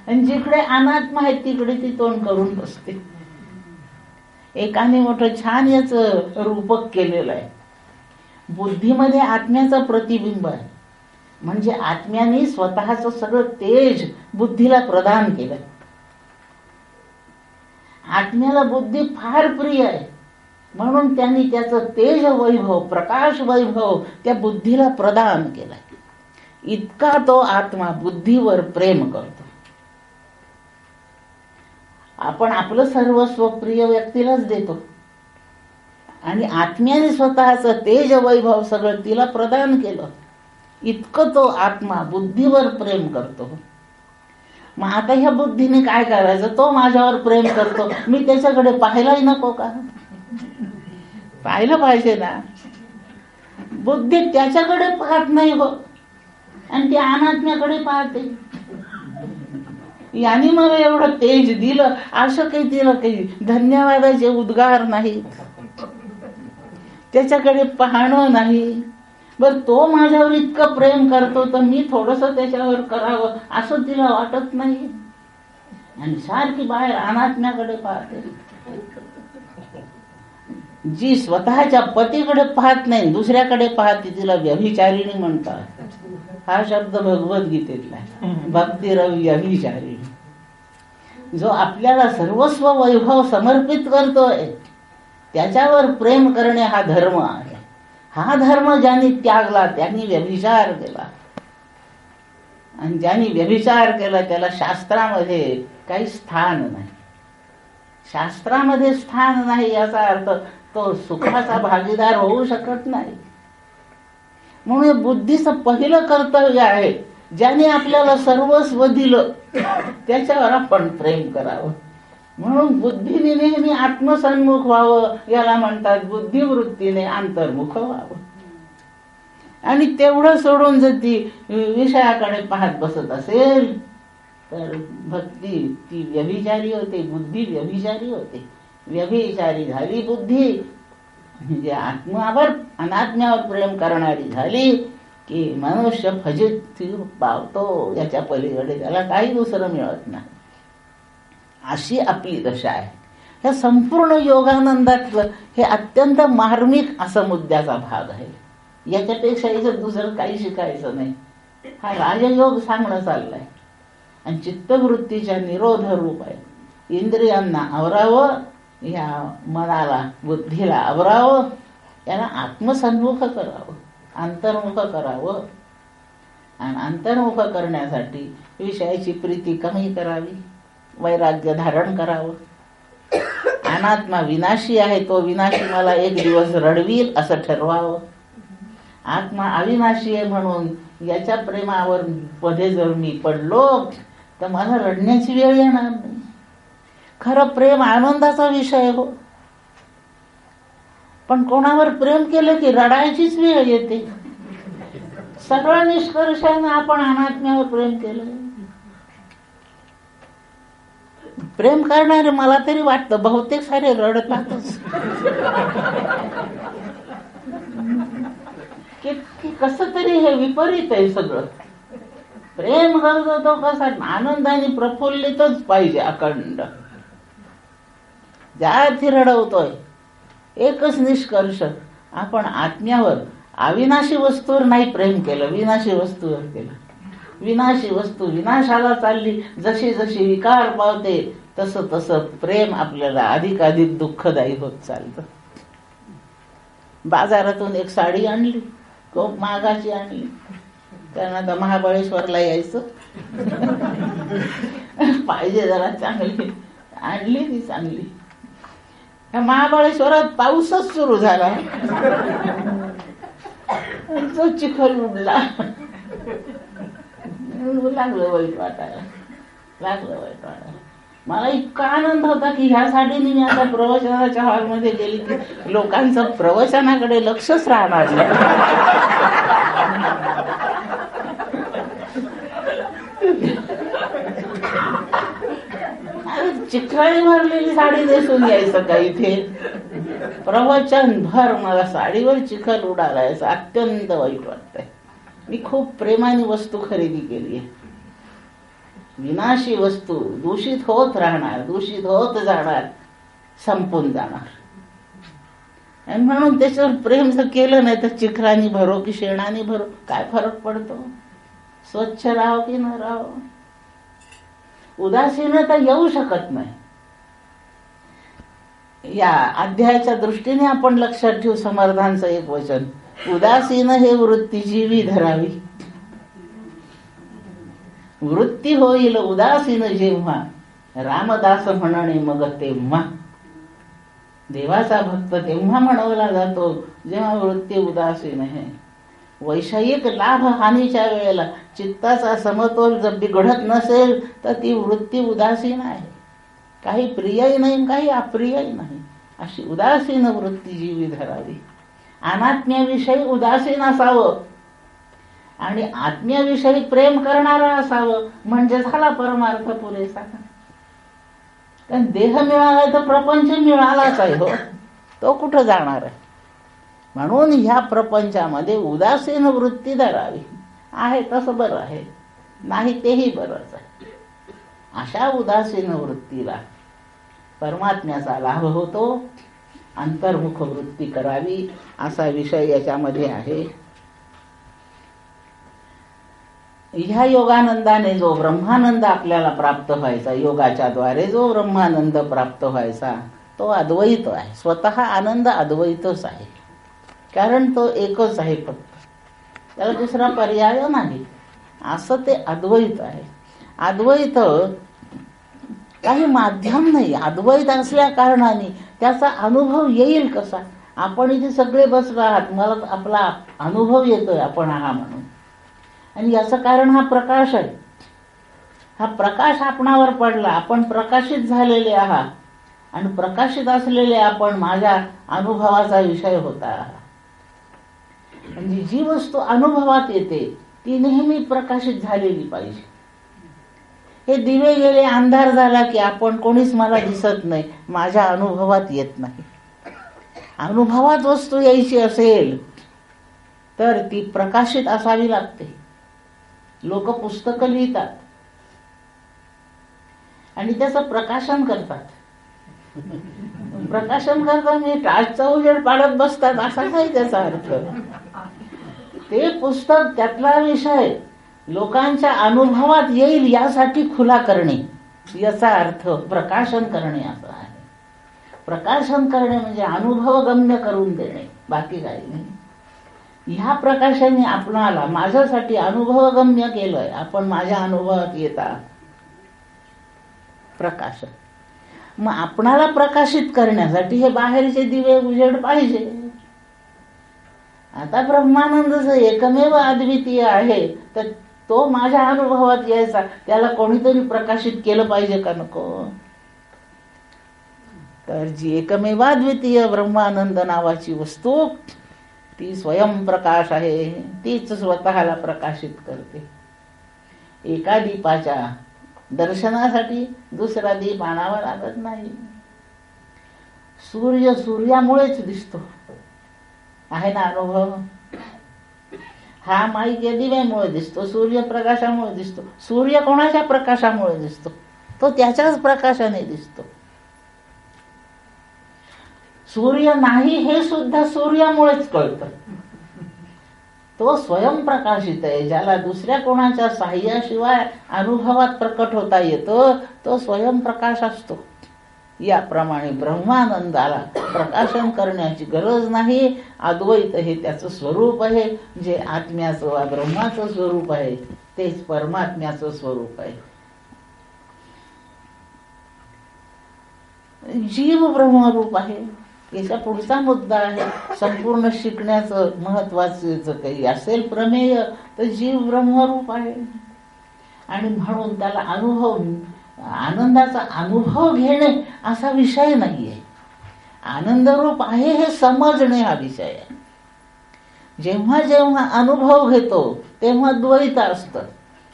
आणि जिकडे अनात्मा आहे तिकडे ती तोंड करून बसते. एकाने मोठं छान याच रूपक केलेलं आहे. बुद्धीमध्ये आत्म्याचं प्रतिबिंब आहे. म्हणजे आत्म्याने स्वतःच सगळं तेज बुद्धीला प्रदान केलं. आत्म्याला बुद्धी फार प्रिय आहे म्हणून त्यांनी त्याचं तेज वैभव, प्रकाश वैभव त्या बुद्धीला प्रदान केला. इतका तो आत्मा बुद्धीवर प्रेम करतो. आपण आपलं सर्वस्व प्रिय व्यक्तीलाच देतो आणि आत्म्याने स्वतःचं तेज वैभव सगळं तिला प्रदान केलं. इतकं तो आत्मा बुद्धीवर प्रेम करतो. मग आता ह्या बुद्धीने काय करायचं? तो माझ्यावर प्रेम करतो, मी त्याच्याकडे पाहायलाही नको का? पाहिलं पाहिजे ना. बुद्धी त्याच्याकडे पाहत नाही हो आणि ती अनात्म्याकडे पाहते. यांनी मला एवढं तेज दिलं असं काही दिलं, काही धन्यवादाचे उद्गार नाही, त्याच्याकडे पाहणं नाही. बर तो माझ्यावर इतकं प्रेम करतो तर मी थोडस त्याच्यावर करावं असं तिला वाटत नाही आणि सारखी बाहेर अनात्म्याकडे पाहते. जी स्वतःच्या पतीकडे पाहत नाही दुसऱ्याकडे पाहते तिला व्यभिचारिणी म्हणतात. हा शब्द भगवद्गीतेतला आहे, भक्तिरव व्यभिचारिणी. जो आपल्याला सर्वस्व वैभव समर्पित करतोय त्याच्यावर प्रेम करणे हा धर्म आहे. हा धर्म ज्यांनी त्यागला त्यांनी व्यभिचार केला आणि ज्यांनी व्यभिचार केला त्याला शास्त्रामध्ये काही स्थान नाही. शास्त्रामध्ये स्थान नाही याचा अर्थ तो सुखाचा भागीदार होऊ शकत नाही. म्हणून बुद्धीचं पहिलं कर्तव्य आहे, ज्याने आपल्याला सर्वस्व दिलं त्याच्यावर आपण प्रेम करावं. म्हणून बुद्धीने नेहमी आत्मसन्मुख व्हावं, याला म्हणतात बुद्धिवृत्तीने अंतर्मुख व्हावं. आणि तेवढं सोडून जर ती विषयाकडे पाहत बसत असेल तर भक्ती ती व्यभिचारी होते, बुद्धी व्यभिचारी होते. व्यभिचारी झाली बुद्धी म्हणजे आत्म्यावर अनात्म्यावर प्रेम करणारी झाली की मनुष्य फजित पावतो. याच्या पलीकडे त्याला काही दुसरं मिळत नाही. अशी आपली दशा आहे. ह्या संपूर्ण योगानंदातलं हे अत्यंत मार्मिक असं मुद्द्याचा भाग आहे. याच्यापेक्षा इथं दुसरं काही शिकायचं नाही. हा राजयोग सांगणं चाललाय आणि चित्तवृत्तीच्या निरोध रूप आहे. इंद्रियांना आवरावं, या मनाला बुद्धीला आवरावं, याला आत्मसन्मुख करावं, अंतर्मुख करावं. आणि अंतर्मुख करण्यासाठी विषयाची प्रीती कमी करावी, वैराग्य धारण करावं. अनात्मा विनाशी आहे, तो विनाशी मला एक दिवस रडवील असं ठरवावं. आत्मा अविनाशी आहे म्हणून याच्या प्रेमावर मध्ये जर मी पडलो तर मला रडण्याची वेळ येणार नाही. खरं प्रेम आनंदाचा विषय हो, पण कोणावर प्रेम केलं की रडायचीच वेळ येते. सगळ्या निष्कर्षाने आपण अनात्म्यावर प्रेम केलं. प्रेम करणारे मला तरी वाटतं बहुतेक सारे रडतातच. की कसं तरी हे विपरीत आहे सगळं. प्रेम करतो तो कसा आनंदाने प्रफुल्लितच पाहिजे अखंड. ज्या अर्थी रडवतोय एकच निष्कर्ष, आपण आत्म्यावर, अविनाशी वस्तूवर नाही प्रेम केलं, विनाशी वस्तूवर केलं. विनाशी वस्तू विनाशाला चालली, जशी जशी विकार पावते तसं तसं प्रेम आपल्याला अधिकाधिक दुःखदायी होत चालतं. बाजारातून एक साडी आणली, खूप महागाची आणली, कारण आता महाबळेश्वरला यायचं पाहिजे जरा चांगली, आणली ती चांगली. महाबळेश्वरात पाऊसच सुरू झाला, तो चिखल उडला, लागलं वाईट वाटायला. मला इतका आनंद होता की ह्या साडीने मी आता प्रवचनाच्या हॉलमध्ये गेली की लोकांचं प्रवचनाकडे लक्षच राहणार नाही. चिखळी भरलेली साडी नेसून यायचं का इथे? प्रवचन भर मला साडीवर चिखल उडालायचं, अत्यंत वाईट वाटतंय. मी खूप प्रेमाने वस्तू खरेदी केली आहे. विनाशी वस्तू दूषित होत राहणार, दूषित होत जाणार, संपून जाणार. आणि म्हणून त्याच्यावर प्रेम जर केलं नाही तर चिखलानी भरो की शेणाने भरो काय फरक पडतो? स्वच्छ राहो की न राहो, उदासीनता येऊ शकत नाही. या अध्यायाच्या दृष्टीने आपण लक्षात ठेवू समर्थांचं एक वचन, उदासीन हे वृत्ती जीवी धरावी. वृत्ती होईल उदासीन जेव्हा, रामदास म्हणणे मग तेव्हा. देवाचा भक्त तेव्हा म्हणवला जातो जेव्हा वृत्ती उदासीन आहे. वैषयिक लाभ हानीच्या वेळेला चित्ताचा समतोल जर बिघडत नसेल तर ती वृत्ती उदासीन आहे. काही प्रियही नाही, काही अप्रियही नाही, अशी उदासीन वृत्ती जीवी धरावी. अनात्म्याविषयी उदासीन असावं आणि आत्म्याविषयी प्रेम करणारा असावं, म्हणजे झाला परमार्थ पुरेसा. कारण देह मिळाला तर प्रपंच मिळालाच आहे हो, तो कुठं जाणार आहे? म्हणून ह्या प्रपंचामध्ये उदासीन वृत्ती धरावी. आहे तसं बरं आहे, नाही तेही बरंच आहे. अशा उदासीन वृत्तीला परमात्म्याचा लाभ होतो. अंतर्मुख वृत्ती करावी असा विषय याच्यामध्ये आहे. ह्या योगानंदाने जो ब्रह्मानंद आपल्याला प्राप्त व्हायचा, योगाच्या द्वारे जो ब्रह्मानंद प्राप्त व्हायचा तो अद्वैत आहे. स्वतः आनंद अद्वैतच आहे, कारण तो एकच आहे फक्त, त्याला दुसरा पर्याय नाही. असं ते अद्वैत आहे. अद्वैत काही माध्यम नाही. अद्वैत असल्या कारणाने त्याचा अनुभव येईल कसा? आपण इथे सगळे बसलो आहात, मला आपला अनुभव येतोय आपण आहा म्हणून, आणि याचं कारण हा प्रकाश आहे. हा प्रकाश आपणावर पडला, आपण प्रकाशित झालेले आहात, आणि प्रकाशित असलेले आपण माझ्या अनुभवाचा विषय होता. म्हणजे जी वस्तू अनुभवात येते ती नेहमी प्रकाशित झालेली पाहिजे. हे दिवे गेले, अंधार झाला की आपण कोणीच मला दिसत नाही, माझ्या अनुभवात येत नाही. अनुभवात वस्तू यायची असेल तर ती प्रकाशित असावी लागते. लोक पुस्तकं लिहितात आणि त्याचं प्रकाशन करतात. प्रकाशन करतात म्हणजे टाचचा उजेड पाडत बसतात असा नाही त्याचा अर्थ. ते पुस्तक, त्यातला विषय लोकांच्या अनुभवात येईल यासाठी खुला करणे, याचा अर्थ प्रकाशन करणे असा आहे. प्रकाशन करणे म्हणजे अनुभवगम्य करून देणे, बाकी काही नाही. ह्या प्रकाशाने आपणाला माझ्यासाठी अनुभवगम्य केलंय, आपण माझ्या अनुभवात येता. प्रकाशन मग आपणाला प्रकाशित करण्यासाठी हे बाहेरचे दिवे उजेड पाहिजे. आता ब्रह्मानंद जो एकमेव अद्वितीय आहे तर तो माझ्या अनुभवात यायचा, त्याला कोणीतरी प्रकाशित केलं पाहिजे का नको? तर जी एकमेवाद्वितीय ब्रह्मानंद नावाची वस्तू ती स्वयंप्रकाश आहे, तीच स्वतःला प्रकाशित करते. एका दीपाच्या दर्शनासाठी दुसरा दीप आणावा लागत नाही. सूर्य सूर्यामुळेच दिसतो, आहे ना अनुभव. हा माईक या दिव्यामुळे दिसतो, सूर्यप्रकाशामुळे दिसतो. सूर्य कोणाच्या प्रकाशामुळे दिसतो? तो त्याच्याच प्रकाशाने दिसतो. सूर्य नाही हे सुद्धा सूर्यामुळेच कळतं. तो स्वयंप्रकाशित आहे. ज्याला दुसऱ्या कोणाच्या साह्याशिवाय अनुभवात प्रकट होता येतो तो स्वयंप्रकाश असतो. याप्रमाणे ब्रह्मानंदाला प्रकाशन करण्याची गरज नाही. अद्वैत हे त्याचं स्वरूप आहे. जे आत्म्याचं वा ब्रह्माचं स्वरूप आहे तेच परमात्म्याचं स्वरूप आहे. जीव ब्रह्मरूप आहे. याचा पुढचा मुद्दा आहे. संपूर्ण शिकण्याचं महत्वाचं जर काही असेल प्रमेय तर जीव ब्रह्मरूप आहे. आणि म्हणून त्याला आनंदाचा अनुभव घेणे असा विषय नाहीये. आनंदरूप आहे हे समजणे हा विषय आहे. जेव्हा जेव्हा अनुभव घेतो तेव्हा द्वैत असतं.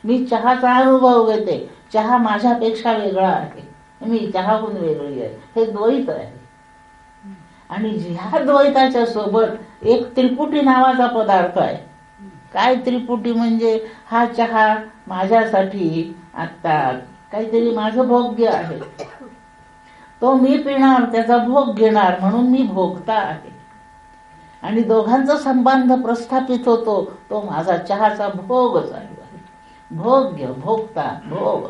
मी चहाचा अनुभव घेते, चहा माझ्यापेक्षा वेगळा आहे, मी चहाहून वेगळी आहे, हे द्वैत आहे. आणि ह्या द्वैताच्या सोबत एक त्रिपुटी नावाचा पदार्थ आहे. काय त्रिपुटी म्हणजे हा चहा माझ्यासाठी आता काहीतरी माझं भोग्य आहे, तो मी पिणार, त्याचा भोग घेणार, म्हणून मी भोगता आहे. आणि दोघांचा संबंध प्रस्थापित होतो तो माझा चहाचा भोग चालू आहे. भोग्य, भोगता, भोग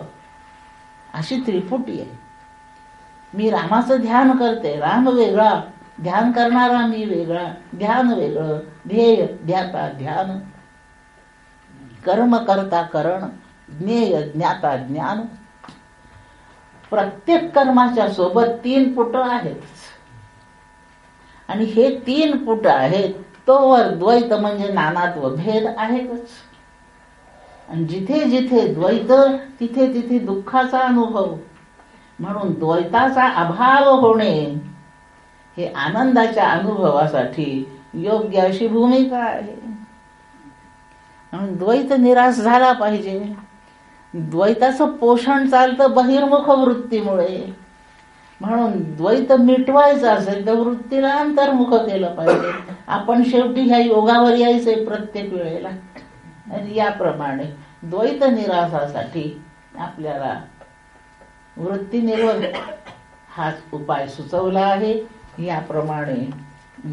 अशी त्रिपुटी आहे. मी रामाचं ध्यान करते, राम वेगळा, ध्यान करणारा मी वेगळा, ध्यान वेगळं, ध्येय ध्याता ध्यान, कर्म करता करण, ज्ञेय ज्ञाता ज्ञान. प्रत्येक कर्माच्या सोबत 3 पुट आहेत. आणि हे 3 पुट आहेत तोवर द्वैत म्हणजे नानात्व, भेद आहेतच. आणि जिथे जिथे द्वैत तिथे तिथे दुःखाचा अनुभव. म्हणून द्वैताचा अभाव होणे हे आनंदाच्या अनुभवासाठी योग्य अशी भूमिका आहे. म्हणून द्वैत निराश झाला पाहिजे. द्वैताचं पोषण चालतं बहिर्मुख वृत्तीमुळे. म्हणून द्वैत मिटवायचं असेल तर वृत्तीला अंतर्मुख केलं पाहिजे. आपण शेवटी ह्या योगावर यायचंय प्रत्येक वेळेला. आणि याप्रमाणे द्वैत निराशासाठी आपल्याला वृत्ती निर्वहन हाच उपाय सुचवला आहे. याप्रमाणे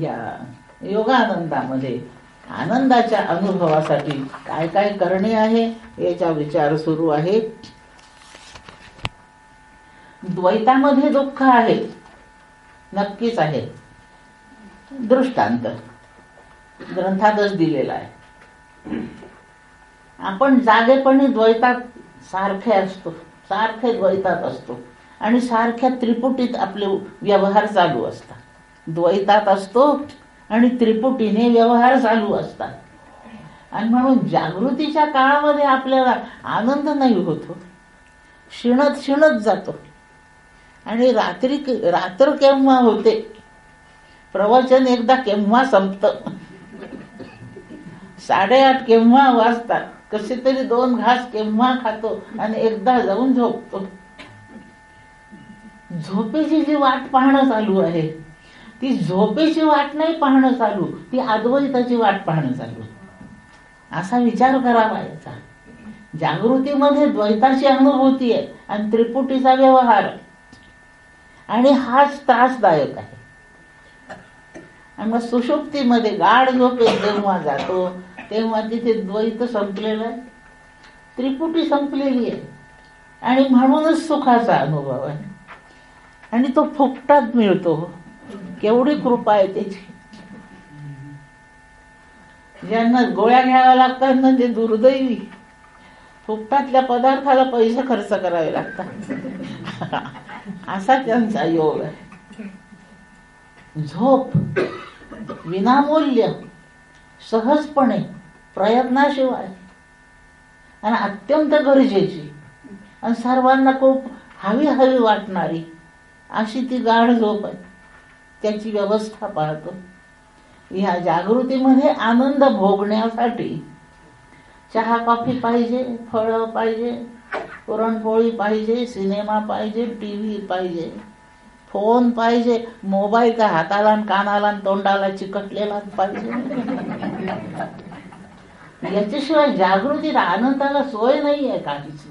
या योगानंदामध्ये आनंदाच्या अनुभवासाठी काय काय करणे आहे याचा विचार सुरू आहे. द्वैतामध्ये दुःख आहे, नक्कीच आहे. दृष्टांत ग्रंथातच दिलेला आहे. आपण जागेपणी द्वैतात सारखे असतो, सारखे द्वैतात असतो आणि सारख्या त्रिपुटीत आपले व्यवहार चालू असतात. द्वैतात असतो आणि त्रिपुटीने व्यवहार चालू असतात. आणि म्हणून जागृतीच्या काळामध्ये आपल्याला आनंद नाही होतो, क्षीणत क्षीणत जातो. आणि रात्र केव्हा होते, प्रवचन एकदा केव्हा संपतं, 8:30 केव्हा वाजतात, कसे तरी 2 घास केव्हा खातो आणि एकदा जाऊन झोपतो. झोपेची जी वाट पाहणं चालू आहे ती झोपेची वाट नाही पाहणं चालू, ती अद्वैताची वाट पाहणं चालू. असा विचार करावा याचा. जागृतीमध्ये द्वैताची अनुभूती आहे आणि त्रिपुटीचा व्यवहार, आणि हाच त्रासदायक आहे. आणि मग सुषुप्तीमध्ये गाढ झोपेत जेव्हा जातो तेव्हा तिथे द्वैत संपलेलं आहे, त्रिपुटी संपलेली आहे. आणि म्हणूनच सुखाचा अनुभव आहे. आणि तो फुकटात मिळतो. केवढी कृपा आहे त्याची. ज्यांना गोळ्या घ्याव्या लागतात ना ते दुर्दैवी. फुकटातल्या पदार्थाला पैसे खर्च करावे लागतात. असा त्यांचा योग आहे. झोप विनामूल्य, सहजपणे, प्रयत्नाशिवाय आणि अत्यंत गरजेची आणि सर्वांना खूप हवी हवी वाटणारी अशी ती गाढ झोप आहे. त्याची व्यवस्था पाहतो. ह्या जागृतीमध्ये आनंद भोगण्यासाठी चहा कॉफी पाहिजे, फळं पाहिजे, पुरणपोळी पाहिजे, सिनेमा पाहिजे, टीव्ही पाहिजे, फोन पाहिजे, मोबाईल तर हाताला कानाला तोंडाला चिकटलेला पाहिजे. याच्याशिवाय जागृतीत आनंदाला सोय नाही आहे काहीच.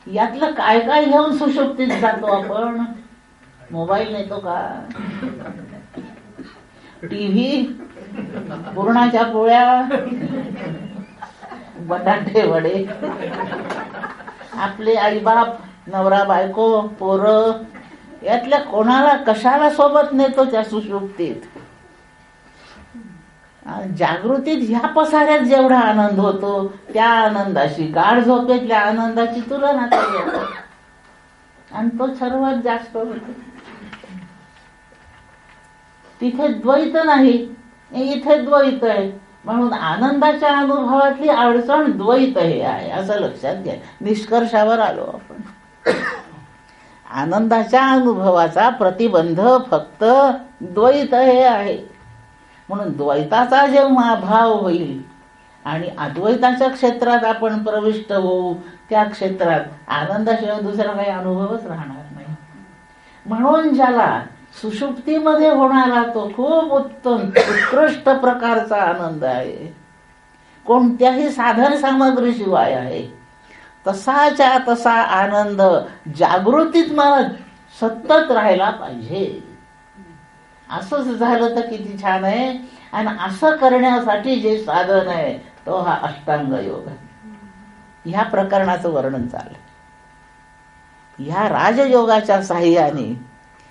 यातलं काय काय घेऊन सुषुप्तीत जातो आपण. मोबाईल नेतो का? टीव्ही, पुरणाच्या पोळ्या, बटाटे वडे, आपले आईबाप, नवरा बायको, पोरं, यातल्या कोणाला कशाला सोबत नेतो त्या सुषुप्तीत? जागृतीत ह्या पसाऱ्यात जेवढा आनंद होतो त्या आनंदाशी गाढ झोपेतल्या आनंदाची तुलना करूया, आणि तो सर्वात जास्त होतो. तिथे द्वैत नाही, इथे द्वैत आहे. म्हणून आनंदाच्या अनुभवातली अडचण द्वैत हे आहे, असं लक्षात घ्या. निष्कर्षावर आलो आपण. आनंदाच्या अनुभवाचा प्रतिबंध फक्त द्वैत हे आहे. म्हणून द्वैताचा जेव्हा अभाव होईल आणि अद्वैताच्या क्षेत्रात आपण प्रविष्ट होऊ, त्या क्षेत्रात आनंदाशिवाय दुसरा काही अनुभवच राहणार नाही. म्हणून ज्याला सुषुप्तीमध्ये होणारा तो खूप उत्तम उत्कृष्ट प्रकारचा आनंद आहे, कोणत्याही साधन सामग्रीशिवाय आहे, तसाच्या तसा आनंद जागृतीत मला सतत राहायला पाहिजे. असंच झालं तर किती छान आहे. आणि असं करण्यासाठी जे साधन आहे तो हा अष्टांग योग आहे. ह्या प्रकरणाचं वर्णन चाललंय. ह्या राजयोगाच्या साह्याने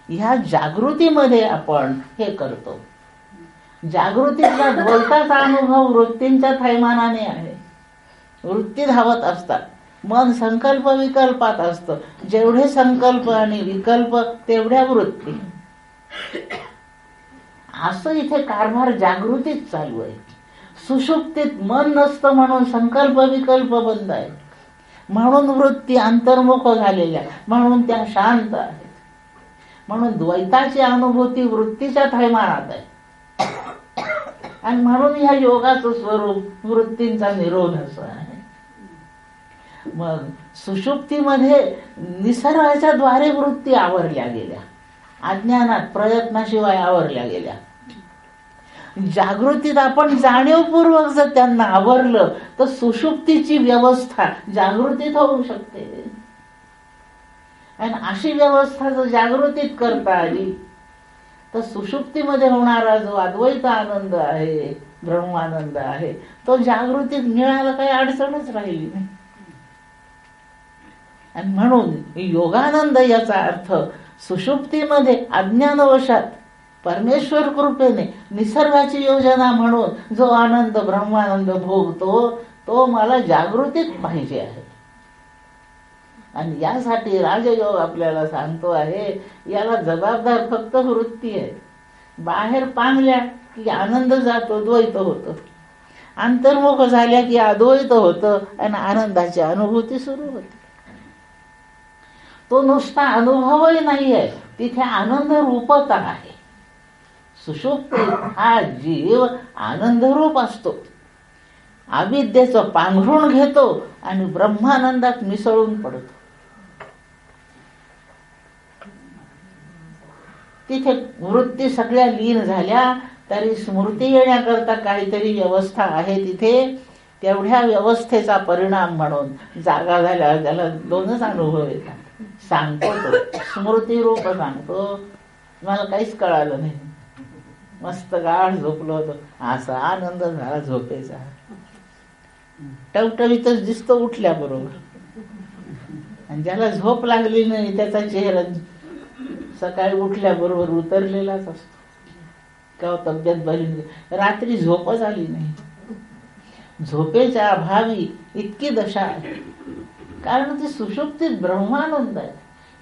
ह्या जागृतीमध्ये आपण हे करतो. जागृतीतला द्वैताचा अनुभव वृत्तींच्या थैमानाने आहे. वृत्ती धावत असतात, मन संकल्प विकल्पात असतं. जेवढे संकल्प आणि विकल्प तेवढ्या वृत्ती. असं इथे कारभार जागृतीत चालू आहे. सुषुप्तीत मन नसतं म्हणून संकल्प विकल्प बंद आहे, म्हणून वृत्ती अंतर्मुख झालेल्या, म्हणून त्या शांत आहेत. म्हणून द्वैताची अनुभूती वृत्तीच्या थैमानात आहे, आणि म्हणून ह्या योगाचं स्वरूप वृत्तींचा निरोध असं आहे. मग सुषुप्तीमध्ये निसर्गाच्या द्वारे वृत्ती आवरल्या गेल्या, अज्ञानात प्रयत्नाशिवाय आवरल्या गेल्या. जागृतीत आपण जाणीवपूर्वक जर त्यांना आवरलं तर सुषुप्तीची व्यवस्था जागृतीत होऊ शकते. आणि अशी व्यवस्था जर जागृतीत करता आली तर सुषुप्तीमध्ये होणारा जो अद्वैत आनंद आहे, ब्रह्मानंद आहे, तो जागृतीत मिळायला काही अडचणच राहिली नाही. आणि म्हणून योगानंद याचा अर्थ सुषुप्तीमध्ये अज्ञानवशात परमेश्वर कृपेने निसर्गाची योजना म्हणून जो आनंद ब्रह्मानंद भोगतो तो मला जागृतीत पाहिजे आहे. आणि यासाठी राजयोग आपल्याला सांगतो आहे, याला जबाबदार फक्त वृत्ती आहे. बाहेर पांगल्या की आनंद जातो, द्वैत होतं. अंतर्मुख झाल्या की अद्वैत होतं आणि आनंदाची अनुभूती सुरू होते. तो नुसता अनुभवही नाही आहे, तिथे आनंद रूपता आहे. सुषुप्तीत हा जीव आनंदरूप असतो, अविद्येचं पांघरून घेतो आणि ब्रह्मानंदात मिसळून पडतो. तिथे वृत्ती सगळ्या लीन झाल्या तरी स्मृती येण्याकरता काहीतरी व्यवस्था आहे तिथे. तेवढ्या व्यवस्थेचा परिणाम म्हणून जागा झाल्या त्याला दोनच अनुभव येतात. सांगतो तो स्मृती रूप सांगतो, मला काहीच कळालं नाही, मस्त गाढ झोपलो होतो, असा आनंद झाला झोपेचा. टवटवीतच दिसतो उठल्याबरोबर. आणि ज्याला झोप लागली नाही त्याचा चेहरा सकाळी उठल्याबरोबर उतरलेलाच असतो. का तब्येत बरी नाही, रात्री झोपच आली नाही. झोपेच्या अभावी इतकी दशा आहे, कारण ती सुषुप्तीत ब्रह्मानंद आहे.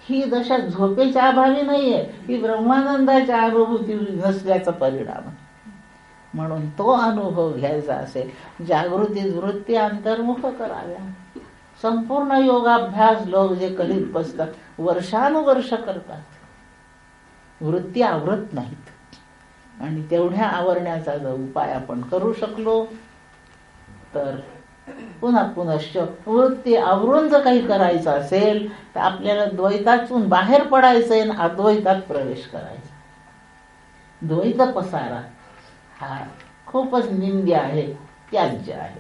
ही दशा झोपेच्या अभावी नाहीये, ही ब्रह्मानंदाच्या अनुभूती नसल्याचा परिणाम आहे. म्हणून तो अनुभव घ्यायचा असेल, जागृतीत वृत्ती अंतर्मुख कराव्या. संपूर्ण योगाभ्यास लोक जे करीत बसतात, वर्षानुवर्ष करतात, वृत्ती आवरत नाहीत. आणि तेवढ्या आवरण्याचा जर उपाय आपण करू शकलो तर पुन्हा पुनश्च वृत्ती आवरून जर काही करायचं असेल तर आपल्याला द्वैतातून बाहेर पडायचंय आणि अद्वैतात प्रवेश करायचा. द्वैत पसारा हा खूपच निंद्य आहे, त्याज्य आहे.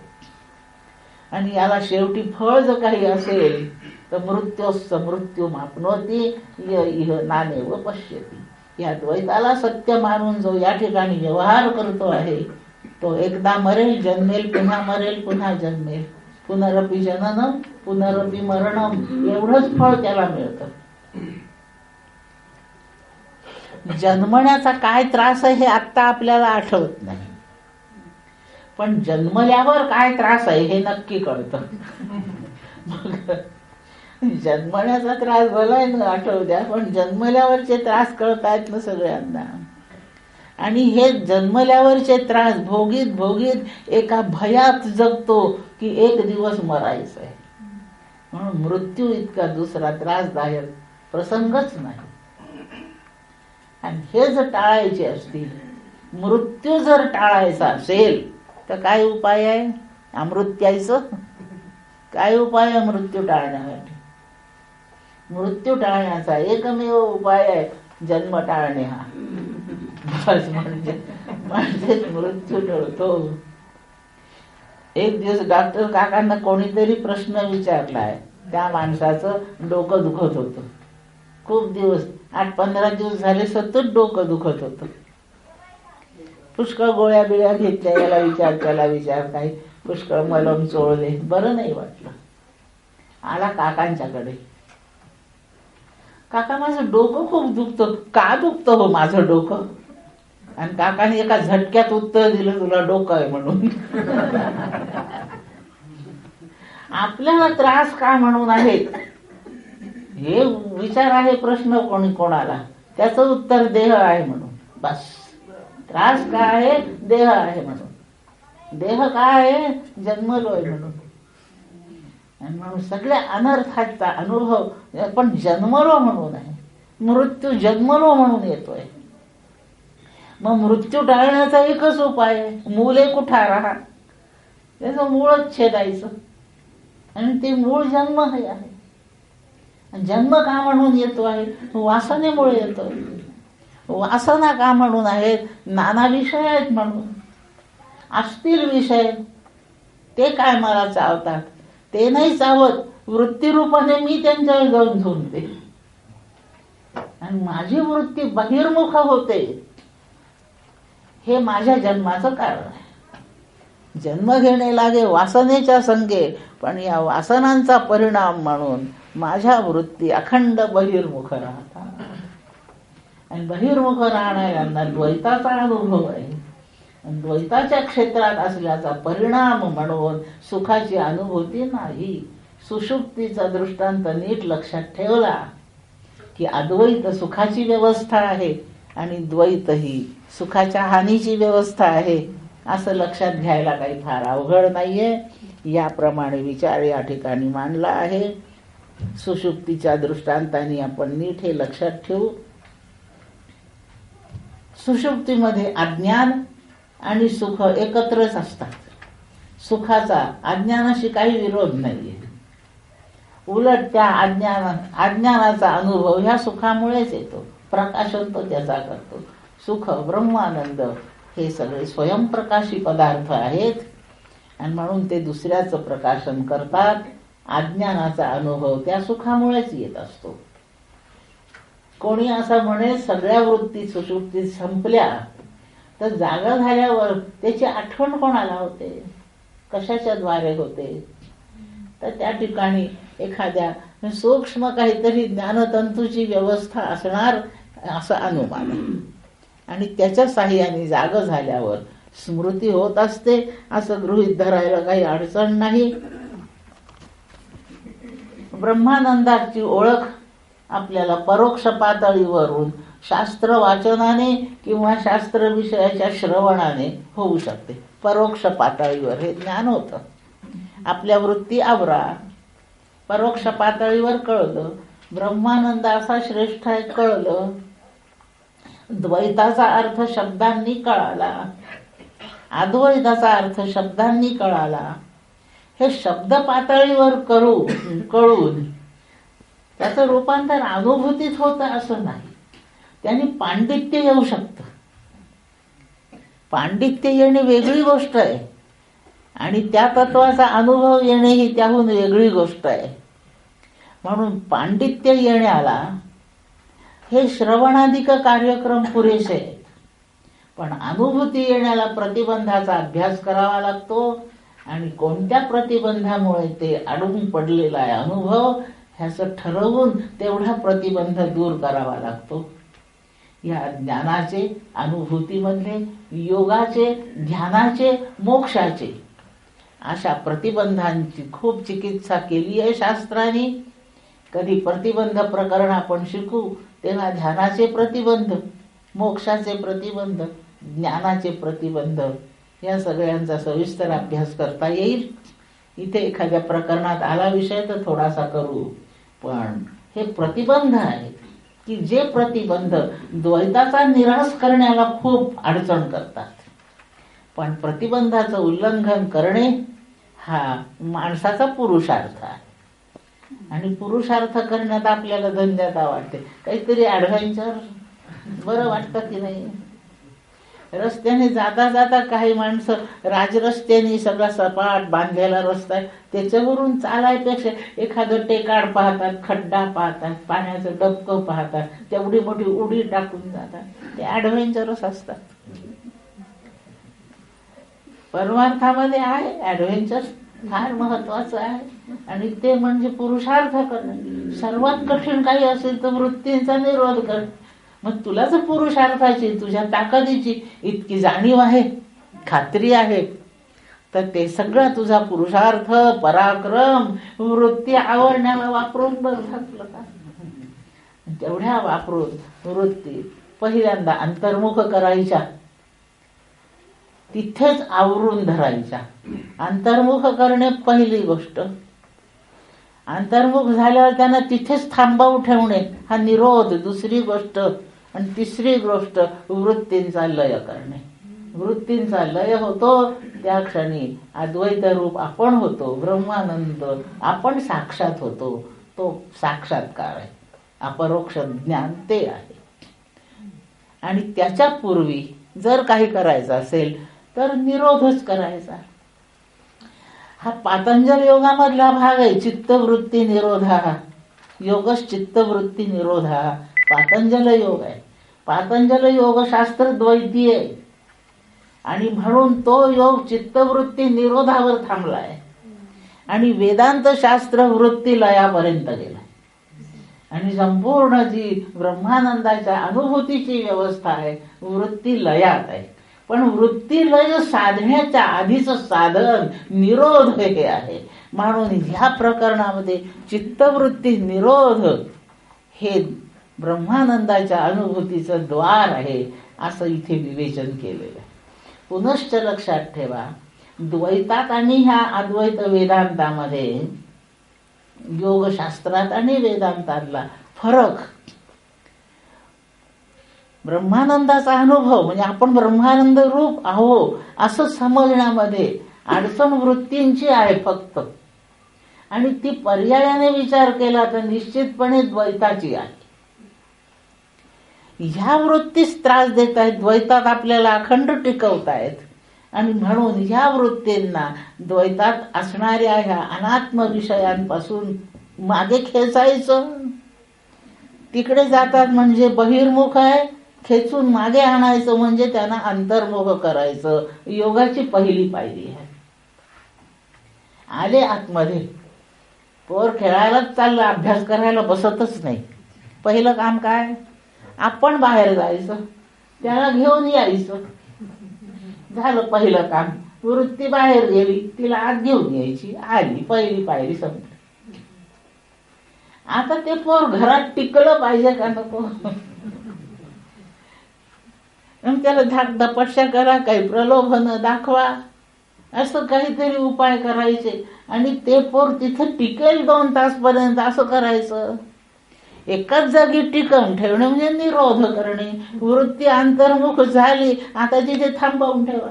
आणि याला शेवटी फळ जर काही असेल तर मृत्योस्स मृत्यू मापनोती इह नानेव पश्यती. या द्वैताला सत्य मानून जो या ठिकाणी व्यवहार करतो आहे तो एकदा मरेल, जन्मेल, पुन्हा मरेल, पुन्हा जन्मेल. पुनरपि जननम पुनरपि मरणम एवढंच फळ त्याला मिळतं. जन्मण्याचा काय त्रास आहे हे आत्ता आपल्याला आठवत नाही, पण जन्मल्यावर काय त्रास आहे हे नक्की कळतं. जन्मण्याचा त्रास भलाय ना आठवू द्या, पण जन्मल्यावरचे त्रास कळतायत ना सगळ्यांना. आणि हे जन्मल्यावरचे त्रास भोगीत भोगीत एका भयात जगतो की एक दिवस मरायचं आहे. म्हणून मृत्यू इतका दुसरा त्रासदायक प्रसंगच नाही. आणि हे जर टाळायचे असतील, मृत्यू जर टाळायचा असेल तर काय उपाय आहे? अमृत्यायचं काय उपाय आहे मृत्यू टाळण्यासाठी? मृत्यू टाळण्याचा एकमेव उपाय आहे जन्म टाळणे. हा बस म्हणजे मृत्यू टळतो. एक दिवस डॉक्टर काकांना कोणीतरी प्रश्न विचारलाय. त्या माणसाचं डोकं दुखत होतं खूप दिवस, 8-15 दिवस झाले सतत डोकं दुखत होतं. पुष्कळ गोळ्या बिळ्या घेतल्या, याला विचार त्याला विचार, काही पुष्कळ मलम चोळले, बरं नाही वाटलं. आला काकांच्याकडे. काका माझं डोकं खूप दुखतं. का दुखतं हो माझं डोकं? आणि काकाने एका झटक्यात उत्तर दिलं, तुला डोकं आहे म्हणून. आपल्याला त्रास का म्हणून आहेत हे विचार आहे प्रश्न कोणी कोणाला, त्याचं उत्तर देह आहे म्हणून. बस त्रास काय आहे? देह आहे म्हणून. देह काय आहे? जन्मलोय म्हणून. आणि म्हणून सगळ्या अनर्थाचा अनुभव पण जन्मलो म्हणून आहे. मृत्यू जन्मलो म्हणून येतोय. मग मृत्यू टाळण्याचा एकच उपाय आहे, मूले कुठारा, त्याचं मूळच छेदायचं. आणि ते मूळ जन्म हे आहे. जन्म का म्हणून येतो आहे? वासनेमुळे येतो. वासना का म्हणून आहेत? नाना विषय आहेत म्हणून. असतील विषय ते काय मला चावतात? ते नाही चावत, वृत्तीरूपाने मी त्यांच्यावर जाऊन झोंबते आणि माझी वृत्ती बहिर्मुख होते. हे माझ्या जन्माचं कारण आहे. जन्म घेणे लागे वासनेच्या संगे, पण या वासनांचा परिणाम म्हणून माझ्या वृत्ती अखंड बहिर्मुख राहतात. आणि बहिर्मुख राहणाऱ्यांना द्वैताचा अनुभव आहे. द्वैताच्या क्षेत्रात असल्याचा परिणाम म्हणून सुखाची अनुभूती नाही. सुषुप्तीचा दृष्टांत नीट लक्षात ठेवला की अद्वैत सुखाची व्यवस्था आहे आणि द्वैत ही सुखाच्या हानीची व्यवस्था आहे, असं लक्षात घ्यायला काही फार अवघड नाहीये. याप्रमाणे विचार या ठिकाणी मांडला आहे. सुषुप्तीच्या दृष्टांताने आपण नीट हे लक्षात ठेवू. सुषुप्तीमध्ये अज्ञान आणि सुख एकत्रच असतात. सुखाचा अज्ञानाशी काही विरोध नाहीये. उलट त्या अज्ञानाचा अनुभव ह्या सुखामुळेच येतो. प्रकाशन तो त्याचा करतो. सुख, ब्रह्मानंद हे सगळे स्वयंप्रकाशी पदार्थ आहेत आणि म्हणून ते दुसऱ्याचं प्रकाशन करतात. अज्ञानाचा अनुभव त्या सुखामुळेच येत असतो. कोणी असं म्हणे सगळ्या वृत्ती सुषुप्तीत संपल्या, तर जागा झाल्यावर त्याची आठवण कोणाला होते? कशाच्या द्वारे होते? तर त्या ठिकाणी एखाद्या सूक्ष्म काहीतरी ज्ञानतंतूची व्यवस्था असणार असं अनुमान आहे. आणि त्याच्या साह्याने जाग झाल्यावर स्मृती होत असते असं गृहीत धरायला काही अडचण नाही. ब्रह्मानंदाची ओळख आपल्याला परोक्ष पातळीवरून शास्त्र वाचनाने किंवा शास्त्र विषयाच्या श्रवणाने होऊ शकते. परोक्ष पातळीवर हे ज्ञान होतं. आपल्या वृत्ती आवरा. परोक्ष पातळीवर कळलं ब्रह्मानंद असा श्रेष्ठ आहे, कळलं. द्वैताचा अर्थ शब्दांनी कळाला, अद्वैताचा अर्थ शब्दांनी कळाला. हे शब्द पातळीवर कळून त्याचं रूपांतर अनुभूतीत होतं असं नाही. त्यांनी पांडित्य येऊ शकतं. पांडित्य येणे वेगळी गोष्ट आहे आणि त्या तत्वाचा अनुभव येणे ही त्याहून वेगळी गोष्ट आहे. म्हणून पांडित्य येण्याला हे श्रवणाधिक कार्यक्रम पुरेसे आहेत, पण अनुभूती येण्याला प्रतिबंधाचा अभ्यास करावा लागतो. आणि कोणत्या प्रतिबंधामुळे ते अडून पडलेला आहे अनुभव, ह्याचं ठरवून तेवढा प्रतिबंध दूर करावा लागतो. या ज्ञानाचे, अनुभूतीमधले, योगाचे, ध्यानाचे, मोक्षाचे अशा प्रतिबंधांची खूप चिकित्सा केली आहे शास्त्रांनी. कधी प्रतिबंध प्रकरण आपण शिकू तेव्हा ध्यानाचे प्रतिबंध, मोक्षाचे प्रतिबंध, ज्ञानाचे प्रतिबंध या सगळ्यांचा सविस्तर अभ्यास करता येईल. इथे एखाद्या प्रकरणात आला विषय तर थोडासा करू. पण हे प्रतिबंध आहेत की जे प्रतिबंध द्वैताचा निराश करण्याला खूप अडचण करतात. पण प्रतिबंधाचं उल्लंघन करणे हा माणसाचा पुरुषार्थ आहे. आणि पुरुषार्थ करण्यात आपल्याला धन्यता वाटते. काहीतरी ॲडव्हेंचर बरं वाटतं की नाही. रस्त्याने जाता जाता काही माणसं राजरस्त्याने सगळा सपाट बांधलेला रस्ता आहे त्याच्यावरून चालायपेक्षा एखादं टेकाड पाहतात, खड्डा पाहतात, पाण्याचं डबकं पाहतात, तेवढी मोठी उडी टाकून जातात. ते ॲडव्हेंचरस असतात. परमार्थामध्ये आहे ॲडव्हेंचर, फार महत्वाचं आहे. आणि ते म्हणजे पुरुषार्थ करणं. सर्वात कठीण काही असेल तर वृत्तींचा निरोध कर. मग तुला जर पुरुषार्थाची, तुझ्या ताकदीची इतकी जाणीव आहे, खात्री आहे, तर ते सगळं तुझा पुरुषार्थ, पराक्रम, वृत्ती आवडण्याला वापरून बघितलं का. तेवढ्या वापरून वृत्ती पहिल्यांदा अंतर्मुख करायच्या, तिथेच आवरून धरायच्या. अंतर्मुख करणे पहिली गोष्ट. अंतर्मुख झाल्यावर त्यांना तिथेच थांबवून ठेवणे हा निरोध दुसरी गोष्ट. आणि तिसरी गोष्ट वृत्तींचा लय करणे. वृत्तींचा लय होतो त्या क्षणी अद्वैत रूप आपण होतो, ब्रह्मानंद आपण साक्षात होतो. तो साक्षात्कार आहे, अपरोक्ष ज्ञान ते आहे. आणि त्याच्या पूर्वी जर काही करायचं असेल तर निरोधच करायचा. हा पातंजल योगामधला भाग आहे. चित्तवृत्ती निरोधा, योगच चित्तवृत्ती निरोधा पातंजल योग आहे. पातंजल योगशास्त्र द्वैती आहे आणि म्हणून तो योग चित्तवृत्ती निरोधावर थांबलाय. आणि वेदांत शास्त्र वृत्ती लयापर्यंत गेलाय. आणि संपूर्ण जी ब्रह्मानंदाच्या अनुभूतीची व्यवस्था आहे वृत्ती लयात आहे. पण वृत्ती लय साधण्याच्या आधीचं साधन निरोध हे आहे. म्हणून ह्या प्रकरणामध्ये चित्तवृत्ती निरोध हे ब्रह्मानंदाच्या अनुभूतीचं द्वार आहे असं इथे विवेचन केलेलं आहे. पुनश्च लक्षात ठेवा, द्वैतात आणि ह्या अद्वैत वेदांतामध्ये, योगशास्त्रात आणि वेदांतातला फरक, ब्रह्मानंदाचा अनुभव म्हणजे आपण ब्रह्मानंद रूप आहो असं समजण्यामध्ये अडचण वृत्तींची आहे फक्त. आणि ती पर्यायाने विचार केला तर निश्चितपणे द्वैताची आहे. ह्या वृत्तीच त्रास देत आहेत, द्वैतात आपल्याला अखंड टिकवतायत. आणि म्हणून ह्या वृत्तींना द्वैतात असणाऱ्या ह्या अनात्म विषयांपासून मागे खेचायचं. तिकडे जातात म्हणजे बहिर्मुख आहे, खेचून मागे आणायचं म्हणजे त्यांना अंतर्मुख करायचं. योगाची पहिली पायरी आहे. आले आतमध्ये, पोर खेळायलाच चाललं, अभ्यास करायला बसतच नाही. पहिलं काम काय, आपण बाहेर जायचं, त्याला घेऊन यायचं. झालं पहिलं काम. वृत्ती बाहेर गेली, तिला आत घेऊन यायची, आली, पहिली पायरी संपली. आता ते पोर घरात टिकलं पाहिजे का नको. त्याला धाकधपटशा करा, काही प्रलोभन दाखवा, असं काहीतरी उपाय करायचे. आणि ते पोर तिथे टिकेल 2 तासपर्यंत असं करायचं. एकाच जागी टिकवून ठेवणे म्हणजे निरोध करणे. वृत्ती अंतर्मुख झाली, आता तिथे थांबवून ठेवा,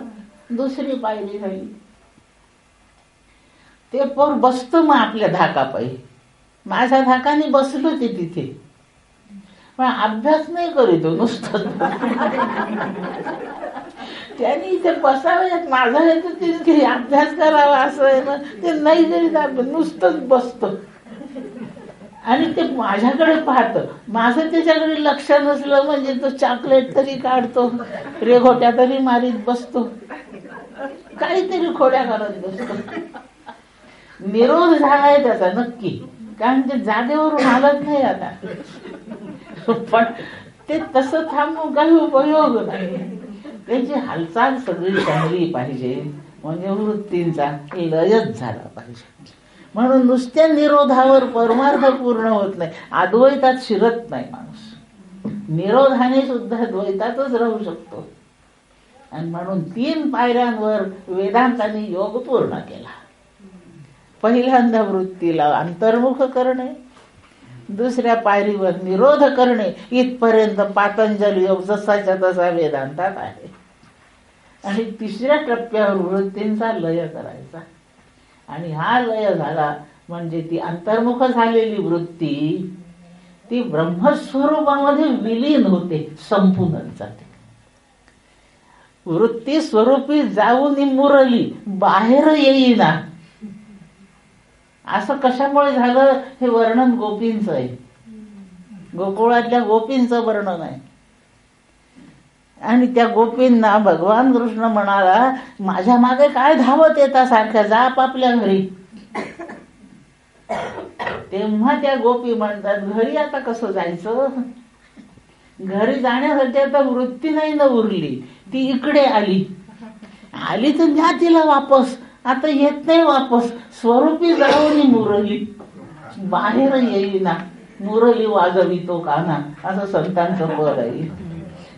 दुसरी पायरी झाली. ते पोर बसतं मग आपल्या धाकापायी. माझ्या धाकाने बसलो ते तिथे, पण अभ्यास नाही करीत नुसतं. त्यांनी इथे बसावं, माझा हेतू तिथे अभ्यास करावा असं आहे ना. ते नाही करीत, नुसतंच बसतं. आणि ते माझ्याकडे पाहतं. माझं त्याच्याकडे लक्ष नसलं म्हणजे तो चॉकलेट तरी काढतो, रेघोट्या तरी मारीत बसतो, काहीतरी खोड्या करत बसतो. निरोध झालाय त्याचा नक्की, कारण ते जागेवरून हालत नाही आता. पण ते तसं थांबून काही उपयोग नाही. त्यांची हालचाल सगळी चांगली पाहिजे, म्हणजे वृत्तींचा लयच झाला पाहिजे. म्हणून नुसत्या निरोधावर परमार्थ पूर्ण होत नाही, अद्वैतात शिरत नाही माणूस. निरोधाने सुद्धा द्वैतातच राहू शकतो. आणि म्हणून 3 पायऱ्यांवर वेदांतांनी योग पूर्ण केला. पहिल्यांदा वृत्तीला अंतर्मुख करणे, दुसऱ्या पायरीवर निरोध करणे, इथपर्यंत पातंजल योग जसाच्या तसा वेदांतात आहे. आणि तिसऱ्या टप्प्यावर वृत्तींचा लय करायचा. आणि हा लय झाला म्हणजे ती अंतर्मुख झालेली वृत्ती ती ब्रह्मस्वरूपामध्ये विलीन होते, संपूनच जाते. वृत्ती स्वरूपी जाऊन मुरली, बाहेर येईना. असं कशामुळे झालं हे वर्णन गोपींचं आहे, गोकुळातल्या गोपींचं वर्णन आहे. आणि त्या गोपींना भगवान कृष्ण म्हणाला, माझ्या मागे काय धावत येता सारख्या, जा आपापल्या घरी. तेव्हा त्या गोपी म्हणतात, घरी आता कसं जायचं? घरी जाण्यासाठी आता वृत्ती नाही ना उरली, ती इकडे आली. आली तर न्या तिला वापस, आता येत नाही वापस. स्वरूपी जाऊन मुरली, बाहेर येईना. मुरली वाजवितो काना, असं संतांचं पद आहे.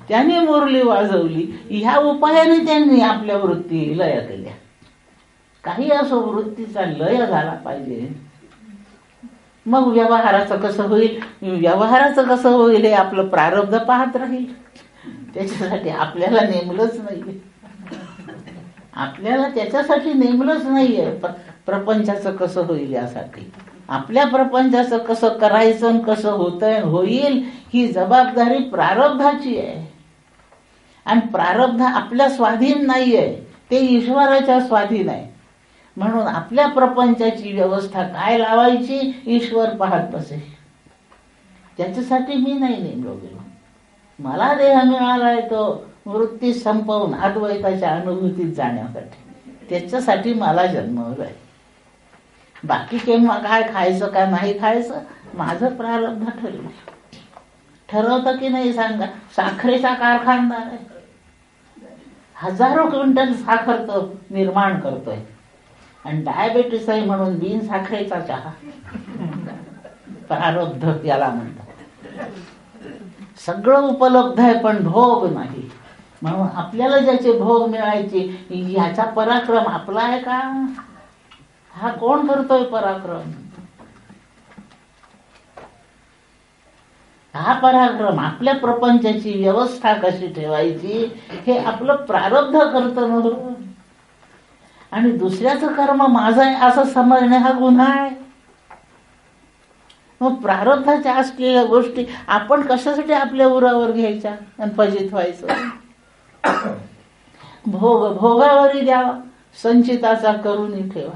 त्याने मुरली वाजवली. ह्या उपायाने त्यांनी आपल्या वृत्ती लय केल्या. काही असो, वृत्तीचा लय झाला पाहिजे. मग व्यवहाराचं कसं होईल? व्यवहाराचं कसं होईल हे आपलं प्रारब्ध पाहत राहील. त्याच्यासाठी आपल्याला नेमलंच नाहीये, आपल्याला त्याच्यासाठी नेमलंच नाहीये. प्रपंचाचं कसं होईल यासाठी, आपल्या प्रपंचाचं कसं करायचं आणि कसं होतंय होईल ही जबाबदारी प्रारब्धाची आहे. आणि प्रारब्ध आपल्या स्वाधीन नाहीये, ते ईश्वराच्या स्वाधीन आहे. म्हणून आपल्या प्रपंचाची व्यवस्था काय लावायची ईश्वर पाहत बसे. त्याच्यासाठी मी नाही नेमलो गेलो. मला देह मिळालाय तो वृत्ती संपवून अद्वैताच्या अनुभूतीत जाण्यासाठी, त्याच्यासाठी मला जन्मवलाय. बाकी केव्हा काय खायचं का नाही खायचं माझं प्रारब्ध ठरवतं की नाही सांगा. साखरेचा कारखानदार आहे, हजारो क्विंटल साखर तो निर्माण करतोय. आणि डायबेटीस आहे म्हणून बिन साखरेचा चहा, प्रारब्ध याला म्हणतात. सगळं उपलब्ध आहे पण भोग नाही. म्हणून आपल्याला ज्याचे भोग मिळायचे ह्याचा पराक्रम आपला आहे का? हा कोण करतोय पराक्रम? हा पराक्रम आपल्या प्रपंचाची व्यवस्था कशी ठेवायची हे आपलं प्रारब्ध करतं म्हणून. आणि दुसऱ्याचं कर्म माझं आहे असं समजणे हा गुन्हा आहे. मग प्रारब्धाच्या असलेल्या गोष्टी आपण कशासाठी आपल्या उरावर घ्यायच्या आणि फजित व्हायचं? भोगावरी द्यावा, संचिताचा करून ठेवा.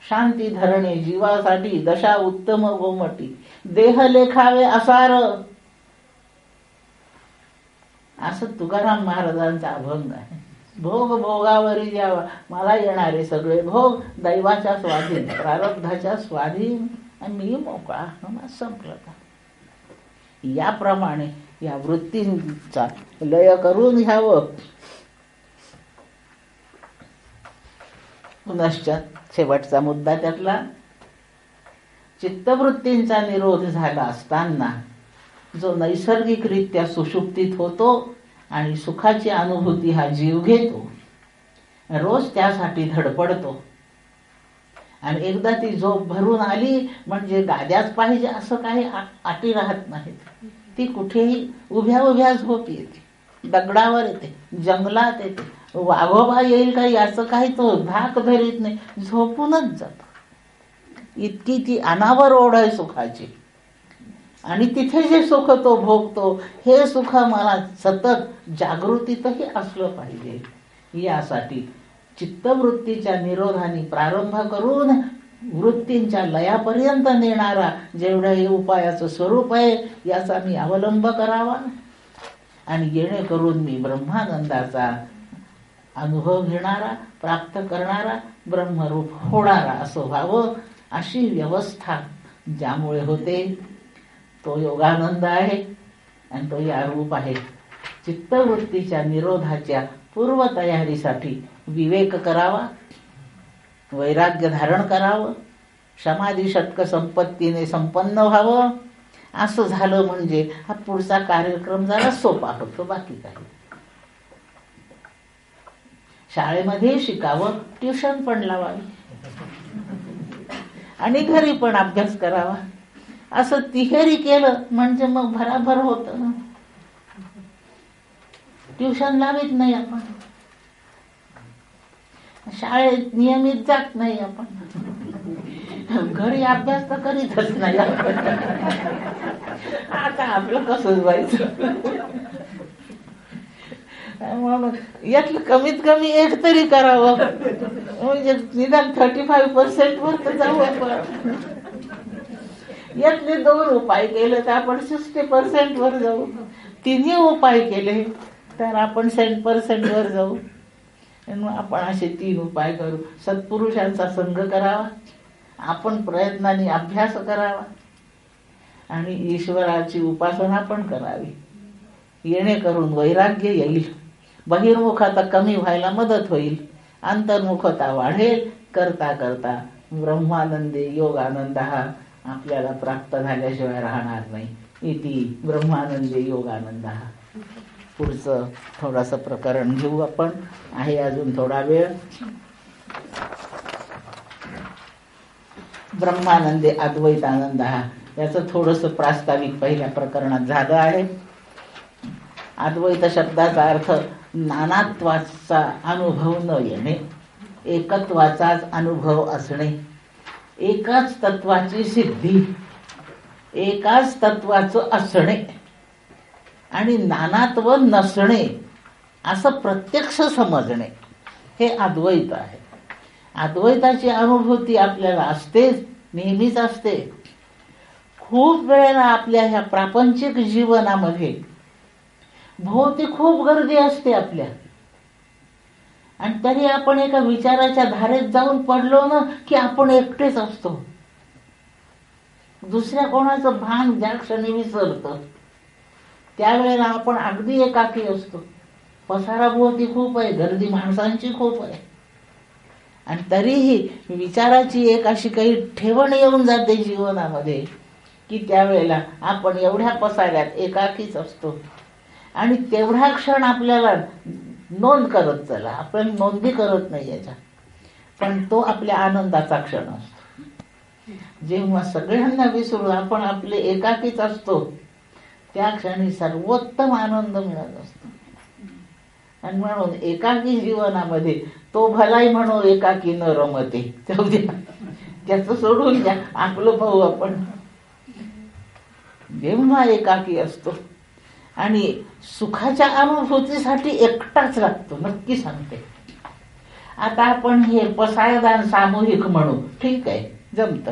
शांती धरणे जीवासाठी दशा उत्तम गोमटी, देह लेखावे असार, असं तुकाराम महाराजांचा अभंग आहे. भोग भोगावरी द्यावा, मला येणारे सगळे भोग दैवाच्या स्वाधीन, प्रारब्धाच्या स्वाधीन, आणि मी मोकळा. संपलं का? याप्रमाणे या वृत्तींचा लय करून घ्यावं. पुनश्च शेवटचा मुद्दा त्यातला, चित्तवृत्तींचा निरोध झाला असताना जो नैसर्गिकरित्या सुषुप्तीत होतो आणि सुखाची अनुभूती हा जीव घेतो, रोज त्यासाठी धडपडतो. आणि एकदा ती झोप भरून आली म्हणजे गाद्याच पाहिजे असं काही अटी राहत नाहीत. ती कुठेही उभ्या उभ्या झोप येते, दगडावर येते, जंगलात येते, वाघोबा येईल का याचं काही तो धाक धरीत नाही, झोपूनच जातो. इतकी ती अनावर ओढ आहे सुखाची. आणि तिथे जे सुख तो भोगतो हे सुख मला सतत जागृतीतही असलं पाहिजे. यासाठी चित्तवृत्तीच्या निरोधाने प्रारंभ करून वृत्तींच्या लयापर्यंत नेणारा जेवढ्या हे उपायाचं स्वरूप आहे याचा मी अवलंब करावा आणि जेणेकरून मी ब्रह्मानंदाचा अनुभव घेणारा, प्राप्त करणारा, ब्रह्मरूप होणारा असं व्हावं. अशी व्यवस्था ज्यामुळे होते तो योगानंद आहे आणि तो या रूप आहे. चित्तवृत्तीच्या निरोधाच्या पूर्वतयारीसाठी विवेक करावा, वैराग्य धारण करावं, समाधी षटक संपत्तीने संपन्न व्हावं. असं झालं म्हणजे हा पुढचा कार्यक्रम जरा सोपा होतो. बाकी काही शाळेमध्ये शिकावं, ट्युशन पण लावावी आणि घरी पण अभ्यास करावा. असं तिहेरी केलं म्हणजे मग भराभर होतं. ट्युशन लावित नाही आपण, शाळेत नियमित जात नाही आपण, घरी अभ्यास तर करीतच नाही आपण. आता आपलं कसं व्हायचं? म्हणून यातलं कमीत कमी एक तरी करावं म्हणजे निदान 35% वर तर जाऊ आपण. यातले 2 उपाय केले तर आपण 60% वर जाऊ. 3 उपाय केले तर आपण 100% वर जाऊ. आपण असे 3 उपाय करू. सत्पुरुषांचा संग करावा, आपण प्रयत्नाने अभ्यास करावा आणि ईश्वराची उपासना पण करावी. येणेकरून वैराग्य येईल, बहिर्मुखता कमी व्हायला मदत होईल, अंतर्मुखता वाढेल. करता करता ब्रह्मानंदे योगानंद हा आपल्याला प्राप्त झाल्याशिवाय राहणार नाही. इति ब्रह्मानंदे योगानंद. पुढचं थोडंसं प्रकरण घेऊ आपण, आहे अजून थोडा वेळ. ब्रह्मानंदे अद्वैतानंद याचं थोडंसं प्रास्ताविक पहिल्या प्रकरणात झालं आहे. अद्वैत शब्दाचा अर्थ नानात्वाचा अनुभव न येणे, एकत्वाचाच अनुभव असणे, एकाच तत्वाची सिद्धी, एकाच तत्वाचं असणे आणि नानात्व नसणे असं प्रत्यक्ष समजणे, हे अद्वैत आहे. अद्वैताची अनुभूती आपल्याला असतेच, नेहमीच असते. खूप वेळेला आपल्या ह्या प्रापंचिक जीवनामध्ये भोवती खूप गर्दी असते आपल्या, आणि तरी आपण एका विचाराच्या धारेत जाऊन पडलो ना की आपण एकटेच असतो. दुसऱ्या कोणाचं भान ज्या क्षणी विसरतं त्यावेळेला आपण अगदी एकाकी असतो. पसारा भोवती खूप आहे, गर्दी माणसांची खूप आहे, आणि तरीही विचाराची एक अशी काही ठेवण येऊन जाते जीवनामध्ये की त्यावेळेला आपण एवढ्या पसाऱ्यात एकाकीच असतो. आणि तेवढा क्षण आपल्याला नोंद करत चला, आपण नोंदी करत नाही याच्या, पण तो आपल्या आनंदाचा क्षण असतो. जेव्हा सगळ्यांना विसरून आपण आपले एकाकीच असतो त्या क्षणी सर्वोत्तम आनंद मिळत असतो. आणि म्हणून एकाकी जीवनामध्ये तो भलाई म्हणू एकाकी न रमते, त्याचं सोडून द्या, आपलं पाहू आपण. जेव्हा एकाकी असतो आणि सुखाच्या अनुभूतीसाठी एकटाच लागतो, नक्की सांगते. आता आपण हे पसायदान सामूहिक म्हणू, ठीक आहे, जमतं.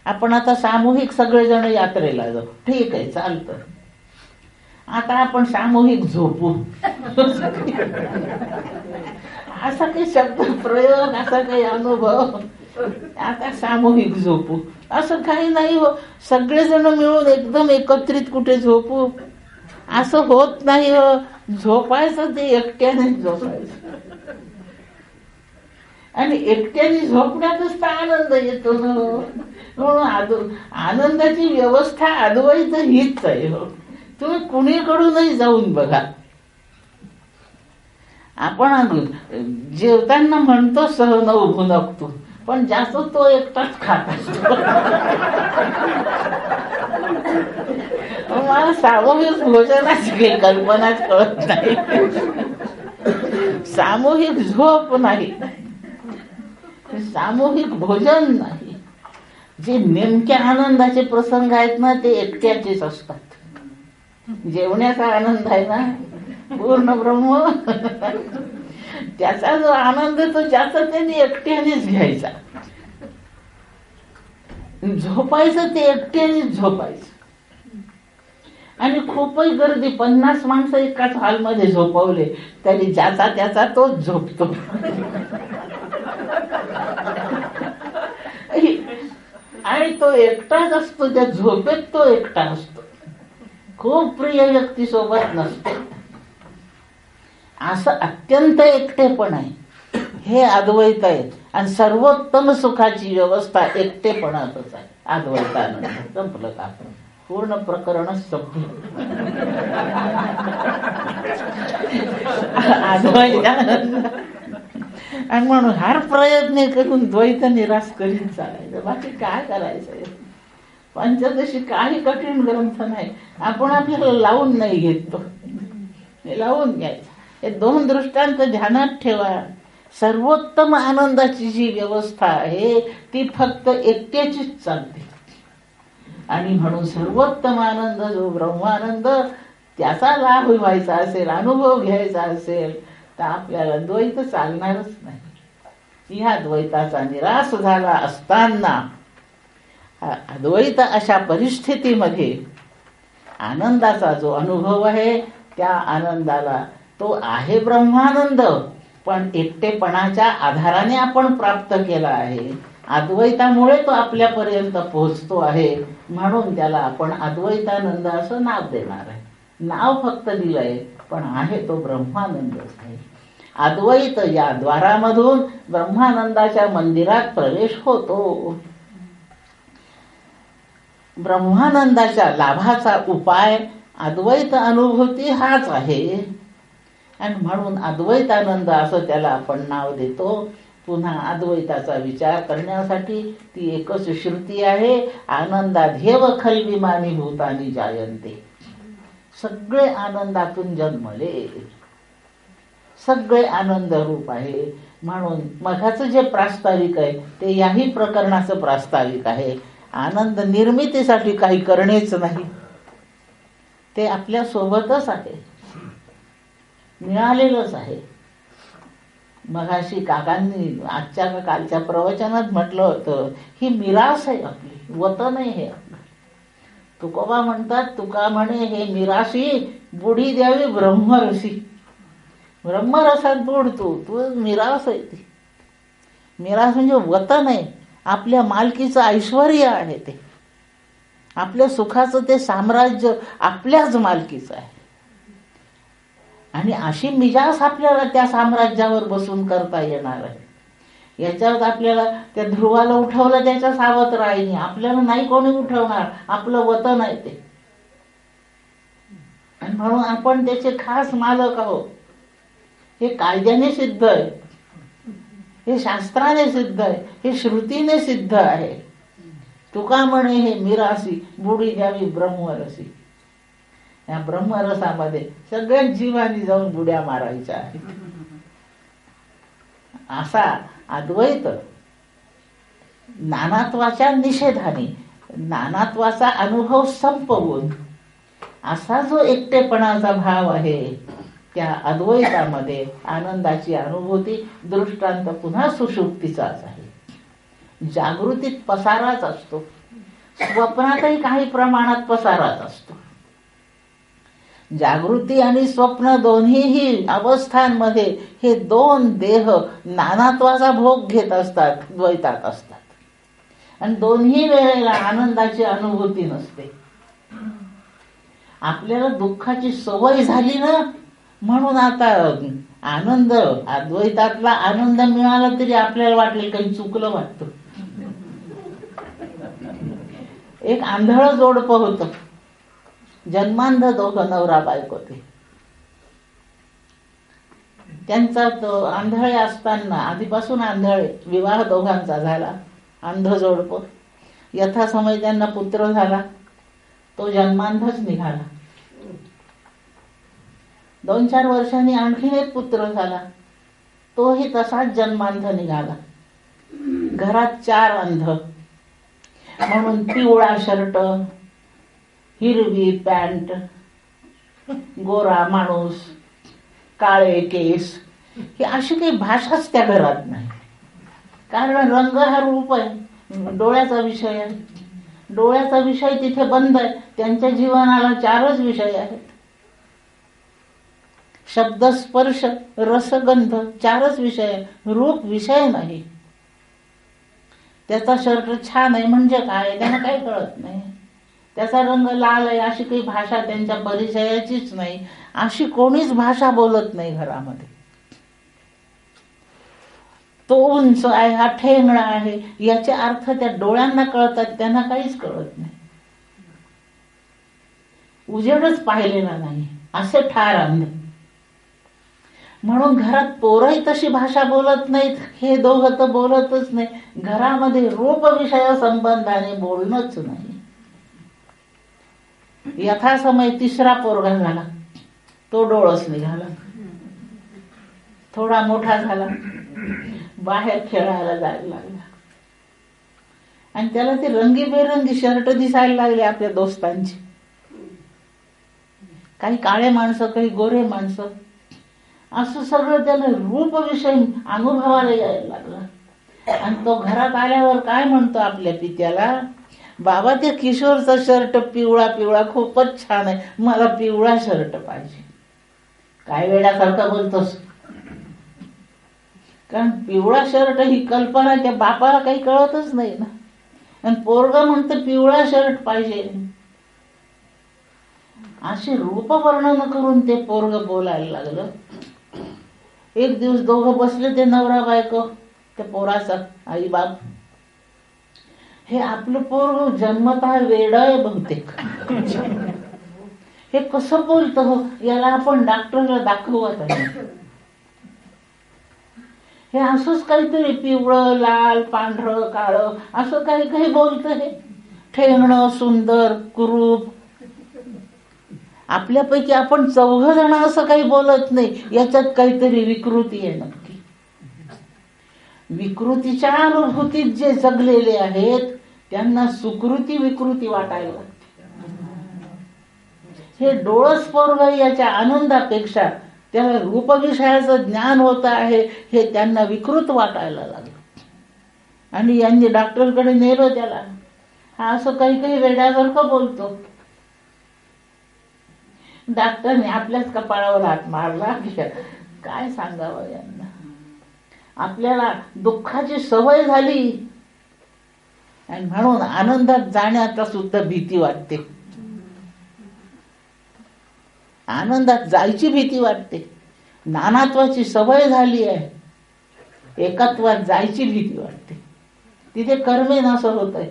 आपण आता सामूहिक सगळेजण यात्रेला जाऊ, ठीक आहे, चालतं. आता आपण सामूहिक झोपू, असा काही शब्द प्रयोग, असा काही अनुभव, आता सामूहिक झोपू असं काही नाही हो. सगळेजण मिळून एकदम एकत्रित कुठे झोपू असं होत नाही हो. झोपायचं ते एकट्याने झोपायचं, आणि एकट्याने झोपण्यातच तर आनंद येतो ना. म्हणून आनंदाची व्यवस्था अद्वैत हीच आहे हो. तुम्ही कुणीकडूनही जाऊन बघा. आपण जेवताना म्हणतो सहन भुनकतो, पण जास्त तो एकटाच खात असतो. मला सामूहिक भोजनाची काही कल्पनाच कळत नाही. सामूहिक झोप नाही, सामूहिक भोजन नाही. जे नेमक्या आनंदाचे प्रसंग आहेत ना ते एकट्याचेच असतात. जेवण्याचा आनंद आहे ना पूर्ण ब्रह्म, त्याचा जो आनंद तो ज्याचा त्यांनी एकट्यानेच घ्यायचा. झोपायचं ते एकट्यानेच झोपायचं. आणि खूपही गर्दी, 50 माणसं एकाच हॉलमध्ये झोपवले तरी ज्याचा त्याचा तोच झोपतो. आणि तो एकटाच असतो, त्या झोपेत तो एकटा असतो, खूप प्रिय व्यक्ती सोबत नसते. असं अत्यंत एकटेपण आहे. हे अद्वैत आहे. आणि सर्वोत्तम सुखाची व्यवस्था एकटेपणातच आहे. अद्वैतानंद. संपलं का? पूर्ण प्रकरणच संपलं. अद्वैतानंद. आणि म्हणून हर प्रयत्न करून द्वैत निराश करीत चालायचं. बाकी काय करायचंय? पंचदशी काही कठीण ग्रंथ नाही. आपण आपल्याला लावून नाही घेतो, लावून घ्यायचं. हे 2 दृष्टांत ध्यानात ठेवा. सर्वोत्तम आनंदाची जी व्यवस्था आहे ती फक्त एकट्याचीच चालते. आणि म्हणून सर्वोत्तम आनंद जो ब्रह्मानंद, त्याचा लाभ व्हायचा असेल, अनुभव घ्यायचा असेल तर आपल्याला द्वैत चालणारच नाही. ह्या द्वैताचा निराश झाला असताना अद्वैत अशा परिस्थितीमध्ये आनंदाचा जो अनुभव आहे त्या आनंदाला तो आहे ब्रह्मानंद, पण एकटेपणाच्या आधाराने आपण प्राप्त केला आहे. अद्वैतामुळे तो आपल्यापर्यंत पोहोचतो आहे. म्हणून त्याला आपण अद्वैतानंद असं नाव देणार आहे. नाव फक्त दिलंय, पण आहे तो ब्रह्मानंदच आहे. अद्वैत या द्वारामधून ब्रह्मानंदाच्या मंदिरात प्रवेश होतो. ब्रह्मानंदाच्या लाभाचा उपाय अद्वैत अनुभूती हाच आहे. आणि म्हणून अद्वैतानंद असं त्याला आपण नाव देतो. पुन्हा अद्वैताचा विचार करण्यासाठी ती एकच श्रुती आहे, आनंदाध्येव खल्विमानी भूतानी जायन्ते. सगळे आनंदातून जन्मले, सगळे आनंद रूप आहे. म्हणून मघाचं जे प्रास्ताविक आहे ते याही प्रकरणाचं प्रास्ताविक आहे. आनंद निर्मितीसाठी काही करणेच नाही, ते आपल्या सोबतच आहे, मिळालेलंच आहे. मगाशी काकांनी आजच्या का कालच्या प्रवचनात म्हटलं होतं, ही मिरास आहे आपली, वतन आहे हे आपलं. तुकोबा म्हणतात, तुका म्हणे हे मिराशी बुडी द्यावी ब्रह्मरसी. ब्रह्मरसात बुडतो तू, मिरास आहे ती. मिरास म्हणजे वतन आहे, आपल्या मालकीचं ऐश्वर्य आहे ते, आपल्या सुखाचं ते साम्राज्य आपल्याच मालकीचं आहे. आणि अशी मिजास आपल्याला त्या साम्राज्यावर बसून करता येणार आहे. याच्यावर आपल्याला त्या ध्रुवाला उठवलं त्याच्या सावत्र आईने, आपल्याला नाही कोणी उठवणार, आपलं वतन आहे ते. आणि म्हणून आपण त्याचे खास मालक आहोत. हे कायद्याने सिद्ध आहे, हे शास्त्राने सिद्ध आहे, हे श्रुतीने सिद्ध आहे. तुका म्हणे हे मिरासी बुडी द्यावी ब्रह्मरसी. या ब्रह्मरसामध्ये सगळ्याच जीवांनी जाऊन बुड्या मारायच्या आहेत. असा अद्वैत नानात्वाच्या निषेधाने, नानात्वाचा अनुभव संपवून असा जो एकटेपणाचा भाव आहे त्या अद्वैतामध्ये आनंदाची अनुभूती. दृष्टांत पुन्हा सुषुप्तीचाच आहे. जागृतीत पसाराच असतो, स्वप्नातही काही प्रमाणात पसाराच असतो. जागृती आणि स्वप्न दोन्हीही अवस्थांमध्ये हे 2 देह नानात्वाचा भोग घेत असतात, द्वैतात असतात. आणि दोन्ही वेळेला आनंदाची अनुभूती नसते. आपल्याला दुःखाची सवय झाली ना, म्हणून आता आनंद, अद्वैतातला आनंद मिळाला तरी आपल्याला वाटेल काही चुकलं वाटतं. एक आंधळ जोडपं होतं, जन्मांध दोघं नवरा बायको ते. त्यांचा तो आंधळे असताना, आधीपासून आंधळे, विवाह दोघांचा झाला, अंध जोडपं. यथासमय त्यांना पुत्र झाला, तो जन्मांधच निघाला. 2-4 वर्षांनी आणखीन एक पुत्र झाला, तोही तसाच जन्मांध निघाला. घरात 4 अंध. म्हणून पिवळा शर्ट, हिरवी पॅन्ट, गोरा माणूस, काळे केस, ही अशी काही भाषाच त्या घरात नाही. कारण रंग हा रूप आहे, डोळ्याचा विषय आहे. डोळ्याचा विषय तिथे बंद आहे. त्यांच्या जीवनाला 4च विषय आहेत. शब्द, स्पर्श, रसगंध 4च विषय आहे. रूप विषय नाही. त्याचा शर्ट छान आहे म्हणजे काय, त्यांना काही कळत नाही. त्याचा रंग लाल आहे अशी काही भाषा त्यांच्या परिचयाचीच नाही. अशी कोणीच भाषा बोलत नाही घरामध्ये. तो उंच आहे, हा ठेंगणा आहे, याचे अर्थ त्या डोळ्यांना कळतात, त्यांना काहीच कळत नाही. उजेडच पाहिलेला नाही असे ठार अंध. म्हणून घरात पोरही तशी भाषा बोलत नाहीत. हे दोघं तर बोलतच नाही. घरामध्ये रूप विषय संबंधाने बोलणंच नाही. यथासमय 3रा पोरगा झाला. तो डोळस निघाला. थोडा मोठा झाला, बाहेर खेळायला जायला लागला. आणि त्याला ते रंगीबेरंगी शर्ट दिसायला लागले आपल्या दोस्तांची. काही काळे माणसं, काही गोरे माणसं, असं सगळं त्याला रूपविषयी अनुभवाला यायला लागला. आणि तो घरात आल्यावर काय म्हणतो आपल्या पित्याला, बाबा ते किशोरचा शर्ट पिवळा पिवळा खूपच छान आहे, मला पिवळा शर्ट पाहिजे. काय वेड्यासारखं बोलतोस. कारण पिवळा शर्ट ही कल्पना त्या बापाला काही कळतच नाही ना. आणि पोरगा म्हणतं पिवळा शर्ट पाहिजे. अशी रूपवर्णन करून ते पोरग बोलायला लागलं. एक दिवस दोघं बसले, ते नवरा बायको, त्या पोराचा आई बाप. हे आपलं पोरग जन्मतः वेड आहे बहुतेक. हे कसं बोलतं हो, याला आपण डॉक्टरला दाखवत आहे. हे असंच काहीतरी पिवळं, लाल, पांढरं, काळं असं काही काही बोलतं. हे ठेंगणं, सुंदर, कुरूप. आपल्यापैकी आपण 4 जण असं काही बोलत नाही. याच्यात काहीतरी विकृती आहे नक्की. विकृतीच्या अनुभूतीत जे जगलेले आहेत त्यांना सुकृती विकृती वाटायला लागते. हे डोळस पोरग याच्या आनंदापेक्षा त्याला रूपविषयाचं ज्ञान होत आहे हे त्यांना विकृत वाटायला लागलं. आणि यांनी डॉक्टरकडे नेलं त्याला. हा असं काही काही वेड्यासारखं बोलतो. डॉक्टरने आपल्याच कपाळावर हात मारला. काय सांगावं यांना. आपल्याला दुःखाची सवय झाली आणि म्हणून आनंदात जाण्याचा सुद्धा भीती वाटते. आनंदात जायची भीती वाटते. नानात्वाची सवय झाली आहे, एकत्वात जायची भीती वाटते. तिथे कर्मेन असं होत आहे.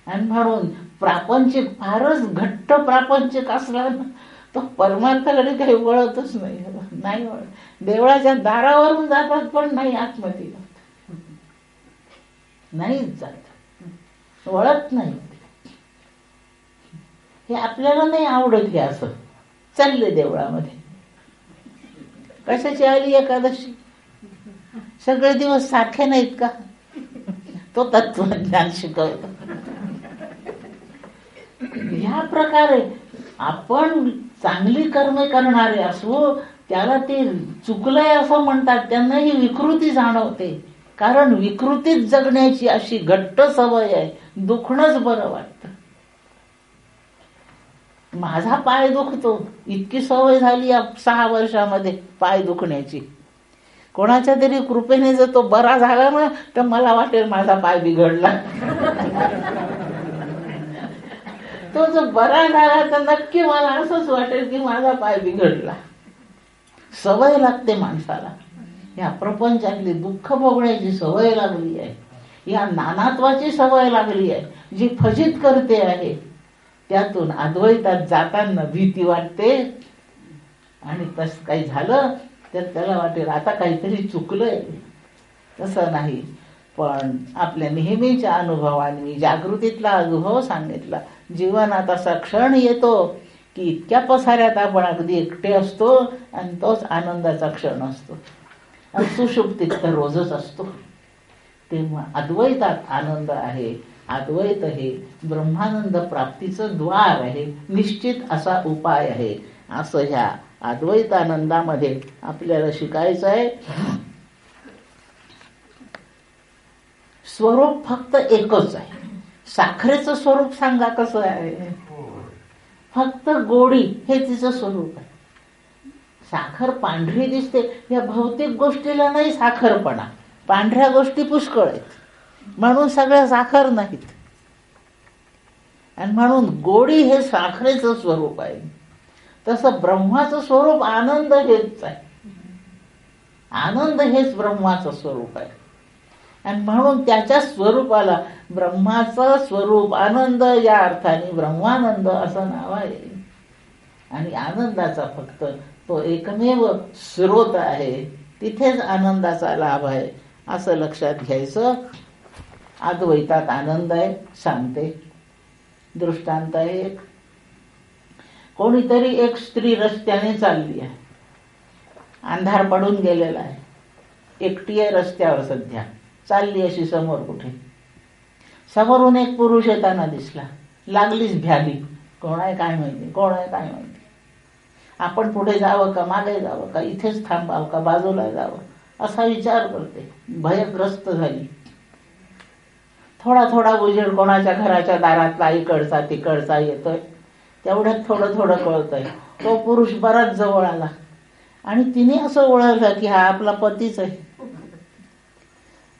आणि म्हणून प्रापंचिक फारच घट्ट प्रापंचिक असला तो परमार्थाकडे काही वळतच नाही वळत. देवळाच्या दारावरून जातात पण नाही आतमध्ये जात, नाहीच जात, वळत नाही. हे आपल्याला नाही आवडत. हे असं चालले देवळामध्ये. कशाची आली एकादशी? सगळे दिवस सारखे नाहीत का? तो तत्वज्ञान शिकवतो. ह्या प्रकारे आपण चांगली कर्मे करणारे असो, त्याला ते चुकलंय असं म्हणतात, त्यांना ही विकृती जाणवते. कारण विकृतीत जगण्याची अशी घट्ट सवय आहे. दुखणंच बरं वाटतं. माझा पाय दुखतो, इतकी सवय झाली या 6 वर्षामध्ये पाय दुखण्याची. कोणाच्या तरी कृपेने जर तो बरा झाला ना तर मला वाटेल माझा पाय बिघडला. तो जर बरा झाला तर नक्की मला असंच वाटेल की माझा पाय बिघडला. सवय लागते माणसाला. या प्रपंचातली दुःख भोगण्याची सवय लागली आहे. या नानात्वाची सवय लागली आहे, जी फजित करते आहे. त्यातून अद्वैतात जाताना भीती वाटते. आणि तसं काही झालं तर त्याला वाटेल आता काहीतरी चुकलंय. तसं नाही. पण आपल्या नेहमीच्या अनुभवाने मी जागृतीतला अनुभव सांगितला. जीवनात असा क्षण येतो की इतक्या पसाऱ्यात आपण अगदी एकटे असतो आणि तोच आनंदाचा क्षण असतो. आणि सुषुप्तीत तर रोजच असतो. तेव्हा अद्वैतात आनंद आहे. अद्वैत हे ब्रह्मानंद प्राप्तीचं द्वार आहे. निश्चित असा उपाय आहे. असं ह्या अद्वैतानंदामध्ये आपल्याला शिकायचं आहे. स्वरूप फक्त एकच आहे. साखरेचं स्वरूप सांगा कसं आहे? फक्त गोडी हे तिचं स्वरूप आहे. साखर पांढरी दिसते, या भौतिक गोष्टीला नाही साखरपणा. पांढऱ्या गोष्टी पुष्कळ आहेत म्हणून सगळ्या साखर नाहीत. आणि म्हणून गोडी हे साखरेचं स्वरूप आहे. तसं ब्रह्माचं स्वरूप आनंद हेच आहे. आनंद हेच ब्रह्माचं स्वरूप आहे. आणि म्हणून त्याच्या स्वरूपाला ब्रह्माचं स्वरूप आनंद या अर्थाने ब्रह्मानंद असं नाव आहे. आणि आनंदाचा फक्त तो एकमेव स्रोत आहे, तिथेच आनंदाचा लाभ आहे असं लक्षात घ्यायचं. अद्वैतात आनंद आहे सांगते. दृष्टांत आहे एक. कोणीतरी एक स्त्री रस्त्याने चालली आहे, अंधार पडून गेलेला आहे, एकटी आहे रस्त्यावर सध्या, चालली अशी समोर कुठे. समोरून एक पुरुष येताना दिसला, लागलीच भ्याली. कोण आहे काय माहिती, कोण आहे काय माहिती. आपण पुढे जावं का मागे जावं का, इथेच थांबावं का बाजूला जावं असा विचार करते. भयग्रस्त झाली. थोडा थोडा उजेड कोणाच्या घराच्या दारातला इकडचा तिकडचा येतोय. तेवढ्यात थोडं थोडं कळतंय. तो पुरुष बराच जवळ आला आणि तिने असं ओळखलं की हा आपला पतीच आहे.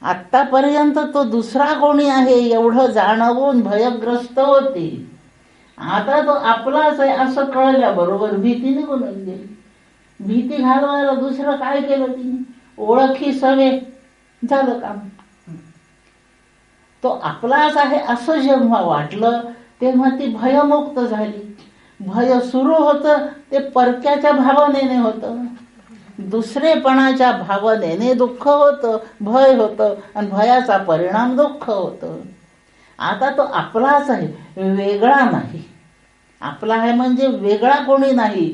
आतापर्यंत तो दुसरा कोणी आहे एवढं जाणवून भयग्रस्त होती. आता तो आपलाच आहे असं कळल्याबरोबर भीती निघूनच गेली. भीती घालवायला दुसरं काय केलं तिने? ओळखी सवे झालं काम. तो आपलाच आहे असं जेव्हा वाटलं तेव्हा ती भयमुक्त झाली. भय सुरू होतं ते परक्याच्या भावनेने होतं, दुसरेपणाच्या भावनेने दुःख होतं, भय होतं आणि भयाचा परिणाम दुःख होतं. आता तो आपलाच आहे, वेगळा नाही. आपला आहे म्हणजे वेगळा कोणी नाही,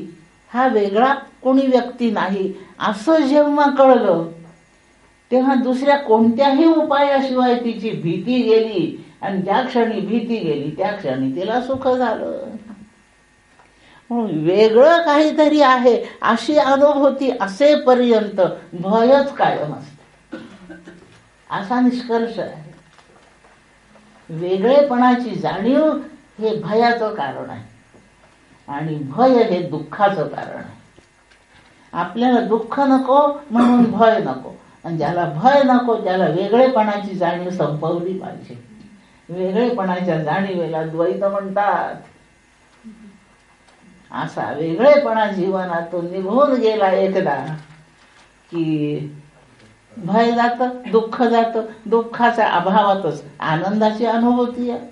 हा वेगळा कोणी व्यक्ती नाही असं जेव्हा कळलं तेव्हा दुसऱ्या कोणत्याही उपायाशिवाय तिची भीती गेली. आणि ज्या क्षणी भीती गेली त्या क्षणी तिला सुख झालं. वेगळं काहीतरी आहे अशी अनुभूती असेपर्यंत भयच कायम असते असा निष्कर्ष आहे. वेगळेपणाची जाणीव हे भयाचं कारण आहे आणि भय हे दुःखाचं कारण आहे. आपल्याला दुःख नको म्हणून भय नको, आणि ज्याला भय नको त्याला वेगळेपणाची जाणीव संपवली पाहिजे. वेगळेपणाच्या जाणीवेला द्वैत म्हणतात. असा वेगळेपणा जीवनातून निघून गेला एकदा की भय जातं, दुःख जातं. दुःखाच्या अभावातच आनंदाची अनुभूती आहे.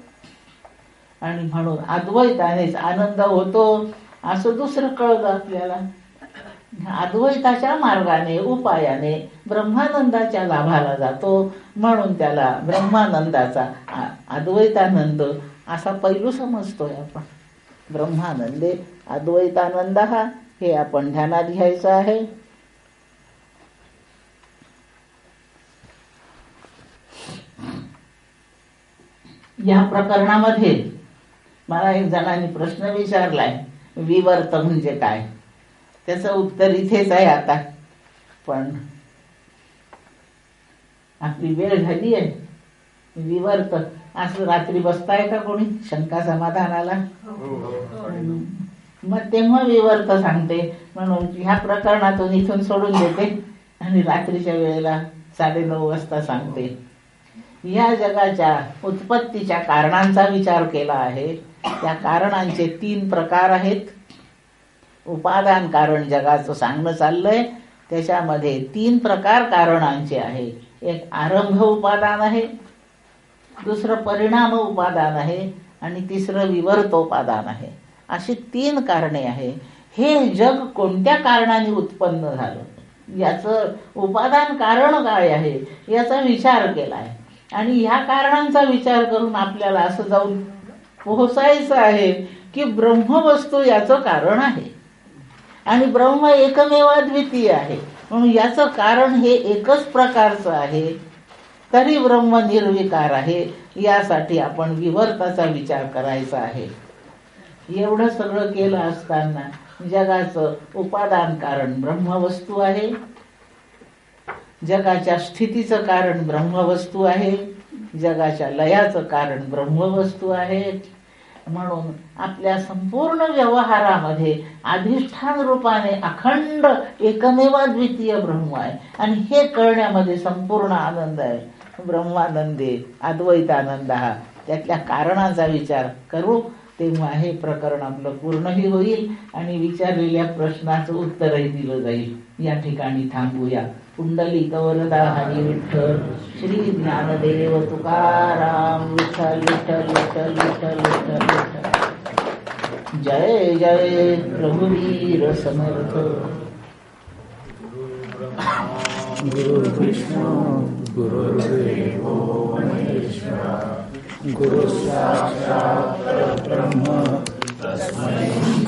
आणि म्हणून अद्वैतानेच आनंद होतो असं दुसरं कळलं आपल्याला. अद्वैताच्या मार्गाने उपायाने ब्रह्मानंदाच्या लाभाला जातो म्हणून त्याला ब्रह्मानंदाचा अद्वैतानंद असा पैलू समजतोय आपण. ब्रह्मानंदे अद्वैतानंद हा हे आपण ध्यानात घ्यायचं आहे. या प्रकरणामध्ये मला एक जणांनी प्रश्न विचारलाय, विवर्त म्हणजे काय. त्याचं उत्तर इथेच आहे आता, पण आपली वेळ झाली आहे. विवर्त असं रात्री बसताय का कोणी शंका समाधानाला? मग तेव्हा विवर्त सांगते म्हणून ह्या प्रकरणातून इथून सोडून देते आणि रात्रीच्या वेळेला 9:30 वाजता सांगते. या जगाच्या उत्पत्तीच्या कारणांचा विचार केला आहे. त्या कारणांचे 3 प्रकार आहेत. उपादान कारण जगाचं सांगणं चाललंय, त्याच्यामध्ये 3 प्रकार कारणांचे आहे. एक आरंभ उपादान आहे, दुसरं परिणाम उपादान आहे आणि तिसरं विवर्तोपादान आहे. अशी 3 कारणे आहे. हे जग कोणत्या कारणाने उत्पन्न झालं, याचं उपादान कारण काय आहे याचा विचार केलाय. आणि ह्या कारणांचा विचार करून आपल्याला असं जाऊन पोहोचायचं आहे की ब्रह्मवस्तू याचं कारण आहे आणि ब्रह्म एकमेव अद्वितीय आहे. म्हणून याचं कारण हे एकच प्रकारचं आहे, तरी ब्रह्म निर्विकार आहे. यासाठी आपण विवर्ताचा विचार करायचा आहे. एवढं सगळं केलं असताना जगाचं उपादान कारण ब्रह्मवस्तू आहे, जगाच्या स्थितीचं कारण ब्रह्मवस्तू आहे जगाच्या लयाचं कारण ब्रह्मवस्तू आहेत. म्हणून आपल्या संपूर्ण व्यवहारामध्ये अधिष्ठान रूपाने अखंड एकमेवाद्वितीय ब्रह्म आहे आणि हे कळण्यामध्ये संपूर्ण आनंद आहे. ब्रह्मानंदे अद्वैत आनंद हा त्यातल्या कारणाचा विचार करू तेव्हा हे प्रकरण आपलं पूर्णही होईल आणि विचारलेल्या प्रश्नाचं उत्तरही दिलं जाईल. या ठिकाणी थांबूया. पुंडलिक वरदा हरी विठ्ठल, श्री ज्ञानदेव तुकाराम, विठ्ठल विठ्ठल विठ्ठल विठ्ठल विठ्ठल विठ्ठल. जय जय रघुवीर समर्थ. गुरु विष्णू गुरुदेवो महेश्वरा, गुरु साक्षात् परब्रह्म तस्मै